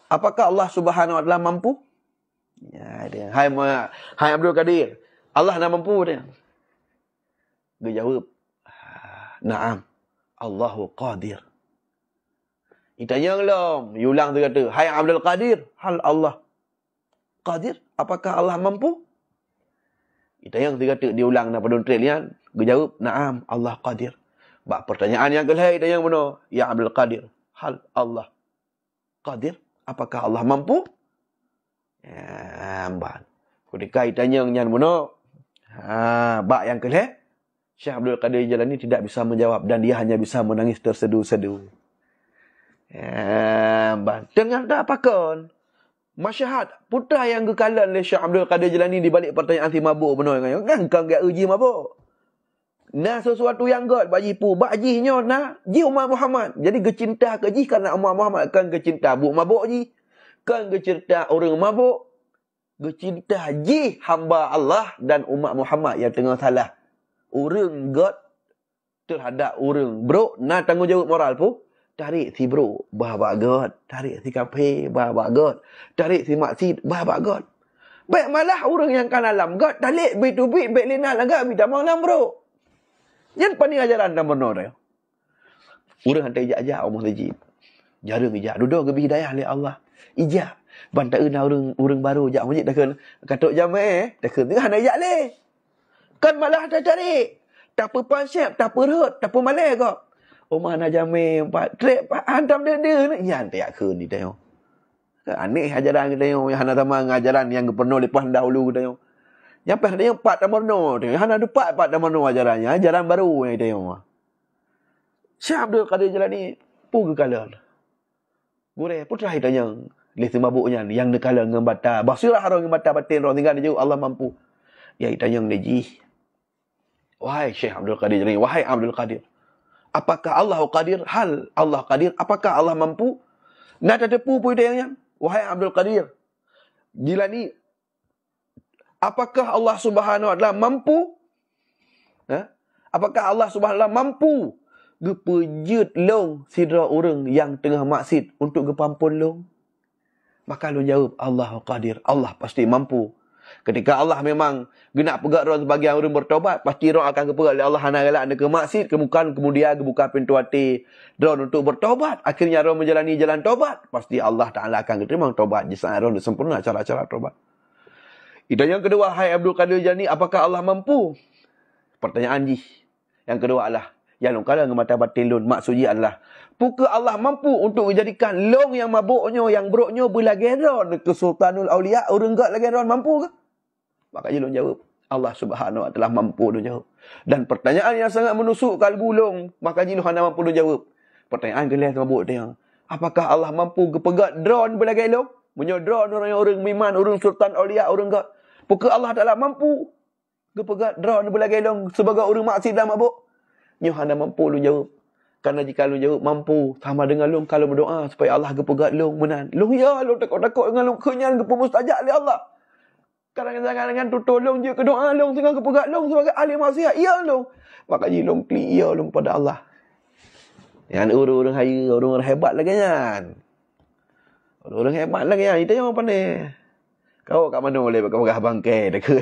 A: Apakah Allah Subhanahu wa taala mampu? Ya dia. Hai Abdul Qadir. Allah nak mampu dia. Dia jawab, "Na'am. Allahu qadir." Ditanya belum? Ulang tu kata, "Hai Abdul Qadir, hal Allah qadir? Apakah Allah mampu?" Kita yang tiga diulang na pada trilian, dijawab na'am Allah qadir. Bak pertanyaan yang kelai kita yang benar, ya Abdul Qadir, hal Allah qadir? Apakah Allah mampu? Ya, bak. Ketika ditanya yang benar, bak yang kelai, Syekh Abdul Qadir Jilani tidak bisa menjawab dan dia hanya bisa menangis tersedu-sedu. Dengan tak apakan masyarakat putra yang kekalan oleh Syekh Abdul Qadir Jilani di balik pertanyaan si mabuk benar kan gak uji mabuk. Nah sesuatu yang god bagi pu bajinya nah ji umat Muhammad. Jadi kecinta ke ji kerana umat Muhammad kan kecinta buk mabuk ji. Kan kecinta orang mabuk. Kecinta ji hamba Allah dan umat Muhammad yang tengah salah. Orang god terhadap orang bro nah tanggungjawab moral pu. Tarik si bro, bahawa God. Tarik si kafe, bahawa God. Tarik si maksud, bahawa God. Baik malah orang yang kan alam God. Tarik bit to bit, baik lena lagak, bida malam bro. Yang paling ajaran dan benar dia. Orang hantar ijak-ijak, Allah tajib. Jarang ijak. Duduk ke hidayah oleh Allah. Ijak. Bantak orang baru ijak masjid. Katuk jamaah, dah kena tengah nak ijak leh. Kan malah tak tarik. Tak apa pansip, tak apa rut, tak apa malah kau. Omah nak jamin, pak trek, pak hantam dia ni. Yang tak ke ni tengok. Aneh ajaran kita tengok. Yang nak tamang ajaran yang pernah lepas dahulu kita tengok. Yang pas tengok pak tamarno tengok. Yang nak dapat pak tamarno ajarannya. Ajaran baru yang kita tengok. Syekh Abdul Qadir Jilani pu kekalan. Gureh putra kita yang list mabuknya yang nekala dengan bata. Basirah orang yang bata batin orang tinggal dia Allah mampu. Ya kita yang leji. Wahai Syekh Abdul Qadir Jilani, wahai Abdul Qadir. Apakah Allah qadir? Hal Allah qadir? Apakah Allah mampu? Nak terdepu pun yang wahai Abdul Qadir Jilani, apakah Allah Subhanahu wa taala mampu? Apakah Allah Subhanahu wa taala mampu gepejut long sidra orang yang tengah maksud untuk gepampun long? Maka lu jawab Allah qadir. Allah pasti mampu. Ketika Allah memang genak pegat roh sebagian orang bertobat, pasti roh akan kepegat oleh Allah hana galak nak ke maksud, kemudian buka pintu hati roh untuk bertobat. Akhirnya roh menjalani jalan tobat, pasti Allah Taala akan terima tobat jisa roh sempurna cara-cara tobat. Itu yang kedua, hai Abdul Qadir Jilani, apakah Allah mampu? Pertanyaan ji. Yang kedua adalah yang longkala dengan mata batin lun, maksudnya adalah apakah Allah mampu untuk menjadikan long yang mabuknya, yang buruknya berlageron ke Sultanul Aulia, orang gak lageron mampu ke? Maka dia jawab, Allah Subhanahu wa taala mampu dia jawab. Dan pertanyaan yang sangat menusuk kalbu long, maka dia hana mampu dia jawab. Pertanyaan kelih mabuk dia. Apakah Allah mampu kepegat drone berlageron? Punya drone orang miman, orang Sultan Aulia, orang gak. Apakah Allah Taala mampu kepegat drone berlageron sebagai orang maksiat dan mabuk? Dia hana mampu dia jawab. Karena jika lu jawab mampu sama dengan lu kalau berdoa supaya Allah gepegat lu menan. Lu ya lu takut-takut dengan lu kenyang gepe mustajab oleh Allah. Kadang-kadang tolong je ke doa lu tengah gepegat lu sebagai ahli maksiat. Ya lu. Maka ji lu klik ya lu pada Allah. Yang orang-orang haya, orang-orang hebat lagi kan. Orang-orang hebat lagi kan. Itu yang apa ni? Kau kat mana boleh pakai bangkai dah ke?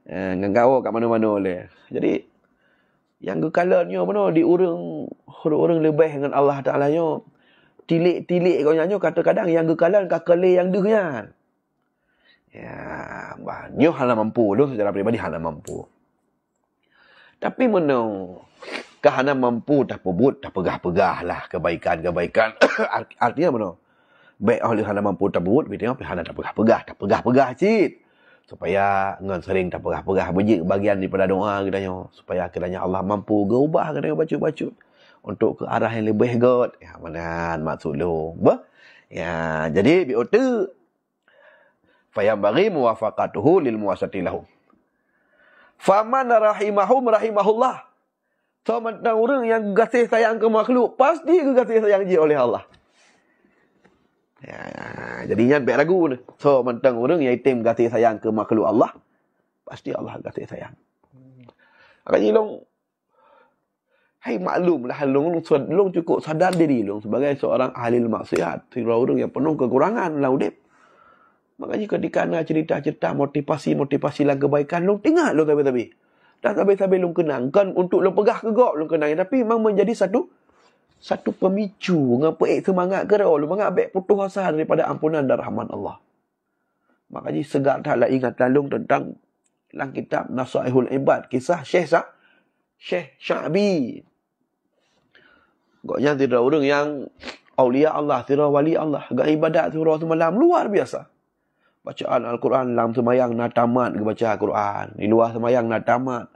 A: Dengan kau kat mana-mana boleh. Jadi yang kekalannya benar di orang lebih dengan Allah Taala nya tilik-tilik kau nyanyo kadang-kadang yang kekalan kakale yang dehnya. Ya, banyak hal mampu lu secara pribadi hal mampu. Tapi mana kahana mampu tak pebut tak pegah-pegah lah kebaikan-kebaikan. Artinya mana? Baik oleh hal mampu tak pebut berarti apa hal tak pegah-pegah cit. Supaya ngan sering tak pegah-pegah bejik bagian daripada doa kita nyo supaya kiranya Allah mampu ubah kita baca-baca untuk ke arah yang lebih god. Ya mana maksud lu? Ya, jadi BOT fayambaghi muwafaqatuhu lil muwasati lahum. Faman rahimahullah. So mentang orang yang kasih sayang ke makhluk pasti kasih sayang je oleh Allah. Ya, jadinya baik ragu ni. So mentang orang yang itim kasih sayang ke makhluk Allah, pasti Allah kasih sayang. Makanya long maklumlah long cukup sadar diri long sebagai seorang ahli maksiat, orang yang penuh kekurangan dalam hidup. Makanya ketika nak cerita-cerita motivasi lah kebaikan long tengok long tapi dah sampai long kenang kan untuk long pegah ke gok long kenang tapi memang menjadi satu pemicu ngapai semangat ke lu mengabek putus asa daripada ampunan dan rahmat Allah. Makanya segar taklah ingatan long tentang dalam kitab Nasaihul Ibad, kisah Syekh Sya'bi. Agaknya tidak orang yang awliya Allah, tidak wali Allah, agak ibadat surah semalam luar biasa. Bacaan Al-Quran dalam semayang nak tamat ke baca Al-Quran. Di luar semayang nak tamat.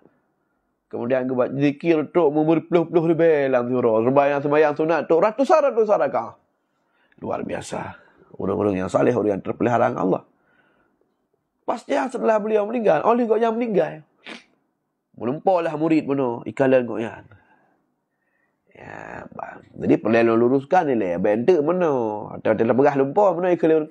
A: Kemudian ke buat zikir tok berpuluh-puluh lebih dalam surah. Semayang sunat tok ratusan rakah. Luar biasa. Orang-orang yang saleh, orang yang terpelihara Allah. Pasti setelah beliau meninggal, oleh kau yang meninggal. Melumpahlah murid penuh, ikalan kau yang. Ya, bang. Jadi perlu luruskan ni lah. Bentuk mana? Atau telah pegah lumpah mana ikalan.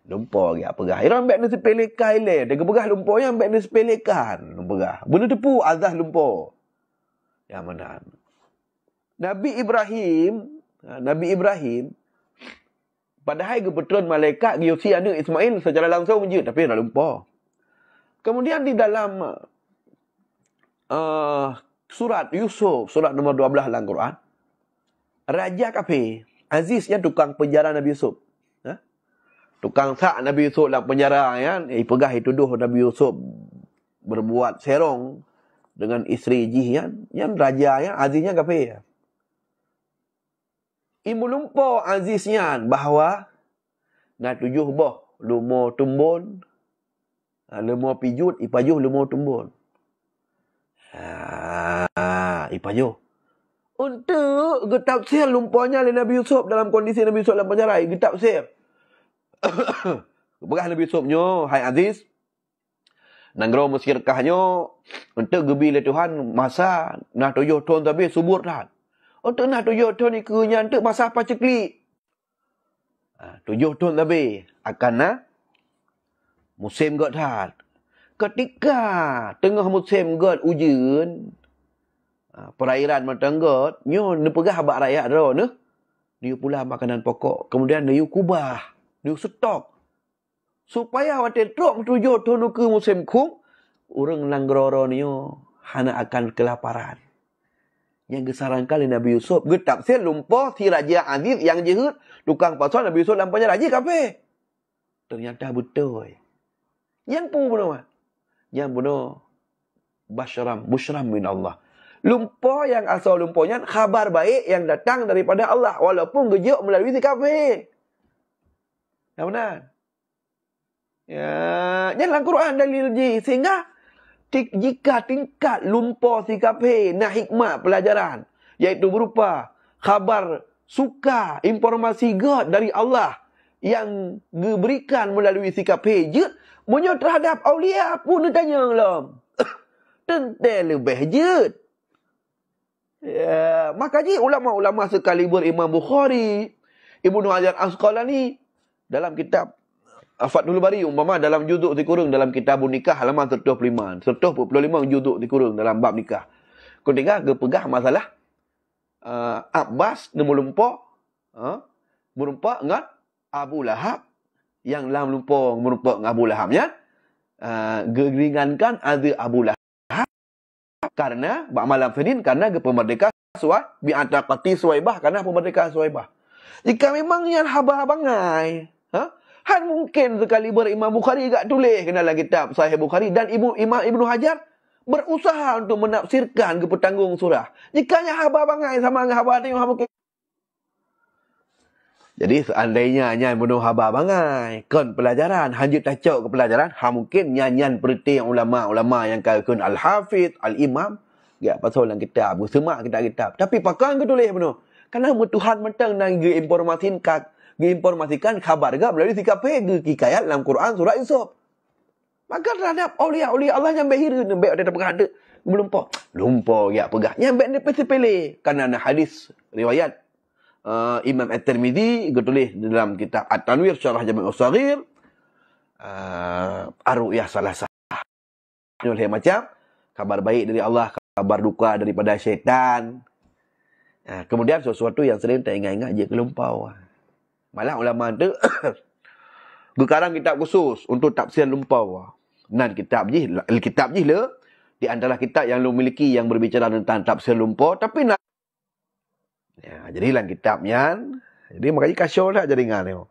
A: Lumpah ke apa gah. Iran ambek ni sepelekan le. Dia pegah lumpah yang ambek ni sepelekan. Lumpah. Benda tepu azah lumpah. Yang mana? Nabi Ibrahim padahal kebetulan malaikat giusi anak Ismail secara langsung je, tapi dah lumpah. Kemudian di dalam surat Yusuf, surat nombor 12 dalam Quran, Raja kafir, Aziz yang tukang penjara Nabi Yusuf. Tukang sak Nabi Yusuf dalam penjara ya, pegah tuduh Nabi Yusuf berbuat serong dengan isteri Jihan, yang raja ya, Aziznya kafir. Ibu lumpah Aziznya bahawa nak tujuh boh lumo tumbun, lumo pijut, ipajuh lumo tumbun. Ipajuh. Untuk getafsir lumpahnya oleh Nabi Yusuf dalam kondisi Nabi Yusuf dalam penjara, getafsir. Begah Nabi Yusuf nyo, hai Aziz. Nanggro musyirkahnya untuk gebi le Tuhan masa nak 7 tahun tapi subur dah. Untuk nak 7 tahun ikunya untuk masa apa cekli. 7 tahun tapi akan musim god dah. Ketika tengah musim god ujian, perairan matanggot, nyo ne pegah abak rakyat ro ne. Dia pula makanan pokok, kemudian dia kubah. Dia stok. Supaya waktu truk 7 tahun ke musim kung, orang Langroro ni hana akan kelaparan. Yang gesaran kali Nabi Yusuf, getafsir lumpah si Raja Aziz yang jehut, tukang pasal Nabi Yusuf dalam penjara. Raja kafe. Ternyata betul. Yang pun bunuh. Yang bunuh Bushram min Allah. Lumpah yang asal lumpahnya, khabar baik yang datang daripada Allah. Walaupun gejuk melalui si kafe. Yang benar. Ya, dalam Quran dalil je. Sehingga jika tingkat lumpah sikap nak hikmah pelajaran, iaitu berupa khabar suka informasi God dari Allah yang diberikan melalui sikap je, punya terhadap awliya pun ditanya belum. Tentu lebih je. Ya, makanya ulama-ulama sekaliber Imam Bukhari, Ibnu Hajar Asqalani dalam kitab Fathul Bari umpama dalam juzuk dikurung dalam kitab nikah halaman 125 juzuk dikurung dalam bab nikah. Ketika kepegah masalah Abbas melumpah dengan Abu Lahab yang dalam lumpah melumpah dengan Abu Lahabnya geringankan ada Abu Lahab karena bak malam Fidin karena kemerdekaan bi'ataqati Suwaibah karena pemerdekaan Suwaibah. Jika memang yang haba-habangai, Han mungkin sekali Imam Bukhari gak tulis ke dalam kitab Sahih Bukhari dan Imam Ibnu Hajar berusaha untuk menafsirkan ke petanggung surah. Jikanya haba bangai sama dengan haba tengok mungkin. Jadi seandainya hanya bunuh haba bangai, kon pelajaran, hanjut tacok ke pelajaran, mungkin nyanyian perhati ulama-ulama yang kalkun Al-Hafidh, Al-Imam, gak pasal dalam kitab, semak kitab-kitab. Tapi pakai ke tulis penuh. Karena Tuhan mentang nak diinformasikan khabar gak melalui sikap hikayat dalam Quran surah Yusuf. Maka terhadap awliya Allah yang berhira baik ada pegah lumpah ya pegah yang baik ni pele karena ada hadis riwayat Imam At-Tirmizi tulis dalam kitab At-Tanwir Syarah Jami' As-Saghir ar-ru'yah salasah. Oleh macam kabar baik dari Allah, kabar duka daripada syaitan. Kemudian sesuatu yang sering tak ingat-ingat je kelumpau. Malah ulama tu sekarang kitab khusus untuk tafsir lumpau. Dan kitab je lah di antara kitab yang lu miliki yang berbicara tentang tafsir lumpau tapi nak jadilah kitabnya. Jadi makanya kasih lah jaringan tu.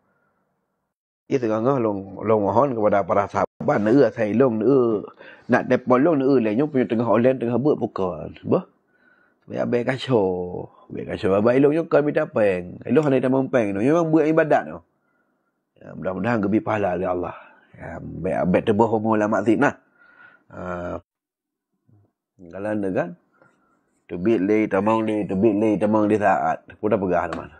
A: Itu kan long mohon kepada para sahabat ban nữa thầy luôn nữa nak depo luôn nữa le nyo punya tengah online tengah buat bukan bah biar be kacau baik long nyo kan minta peng lo hanai tamang peng no memang buat ibadat no ya, mudah-mudahan lebih pahala oleh Allah ya be tebah homo lama zina kalau anda kan tebit le tamang le saat pun dah pegah teman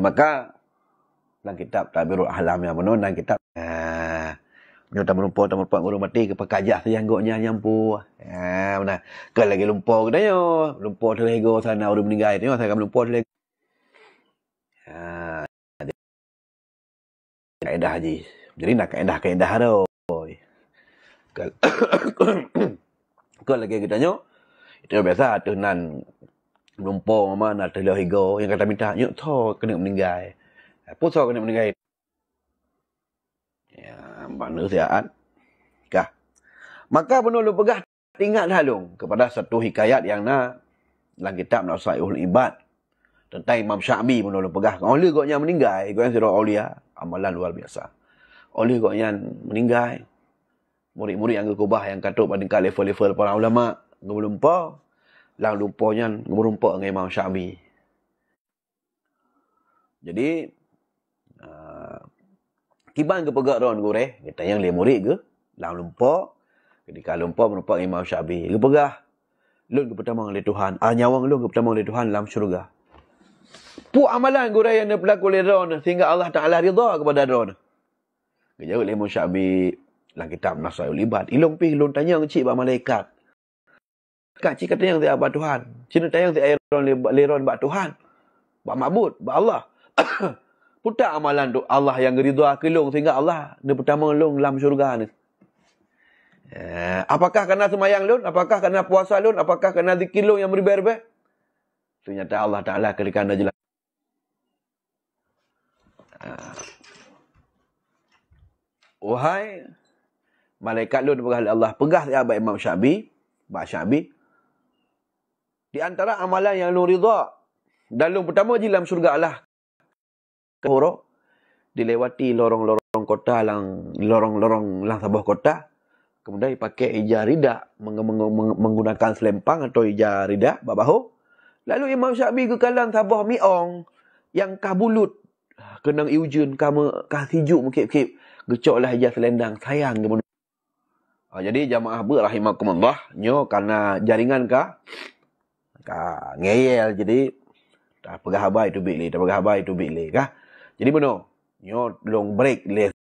A: maka dalam kitab Tabirul Ahlam yang benar dalam kitab nyo tamu lumpur guru mati ke pekajah sejanggoknya nyampu mana ke lagi lumpur ke yo lumpur terlego sana orang meninggal tu saya akan lumpur terlego kaedah haji jadi nak kaedah tu ke lagi kita nyo itu biasa tunan lumpur mana terlego yang kata minta nyo tho kena meninggal puso kena meninggal ya mana siat kah maka benar lu pegah ingat halung kepada satu hikayat yang dalam kitab Nasaihul Ibad tentang Imam Syafi'i benar lu pegah oleh goknya meninggal goknya sira aulia amalan luar biasa oleh goknya meninggal murid-murid yang kubah yang katuk pada level-level para ulama ngelumpur lang lumpurnya ngelumpur dengan Imam Syafi'i jadi kiban ke pegak ron gore kita yang le murid ke lang lumpur ketika lumpur merupakan Imam Syafi'i ke pegah lun ke pertama oleh Tuhan nyawang lun ke pertama oleh Tuhan dalam syurga pu amalan gore yang berlaku oleh ron sehingga Allah Taala ridha kepada ron ke jauh Imam Syafi'i dalam kitab Nasaihul Ibad ilung pi lun tanya ngecik ba malaikat kak cik kata yang dia ba Tuhan cina tayang si ron le ron ba Tuhan ba mabud ba Allah putak amalan tu Allah yang ridha kelong sehingga Allah dia pertama long dalam syurga ni. Apakah kerana semayang lun? Apakah kerana puasa lun? Apakah kerana zikir lun yang berlebihan? Ternyata Allah Ta'ala kerana jelas. Wahai malaikat lun berkata Allah pegah sahabat Imam Syafi'i, Mbak Syafi'i. Di antara amalan yang lun ridha dan lun pertama je dalam syurga Allah. Huruf dilewati lorong-lorong kota lorong-lorong lang sebuah kota kemudian pakai ija rida menggunakan selempang atau ija rida babahu lalu Imam Syafi'i ke kalang sabah miong yang kabulut kenang iujun kama kasijuk mukip-kip gecoklah ija selendang sayang kemudian jadi jamaah berahimakumullah nyo karena jaringan ka ngeyel jadi tak pegah habai tu bik le kah jadi benar nyo long break le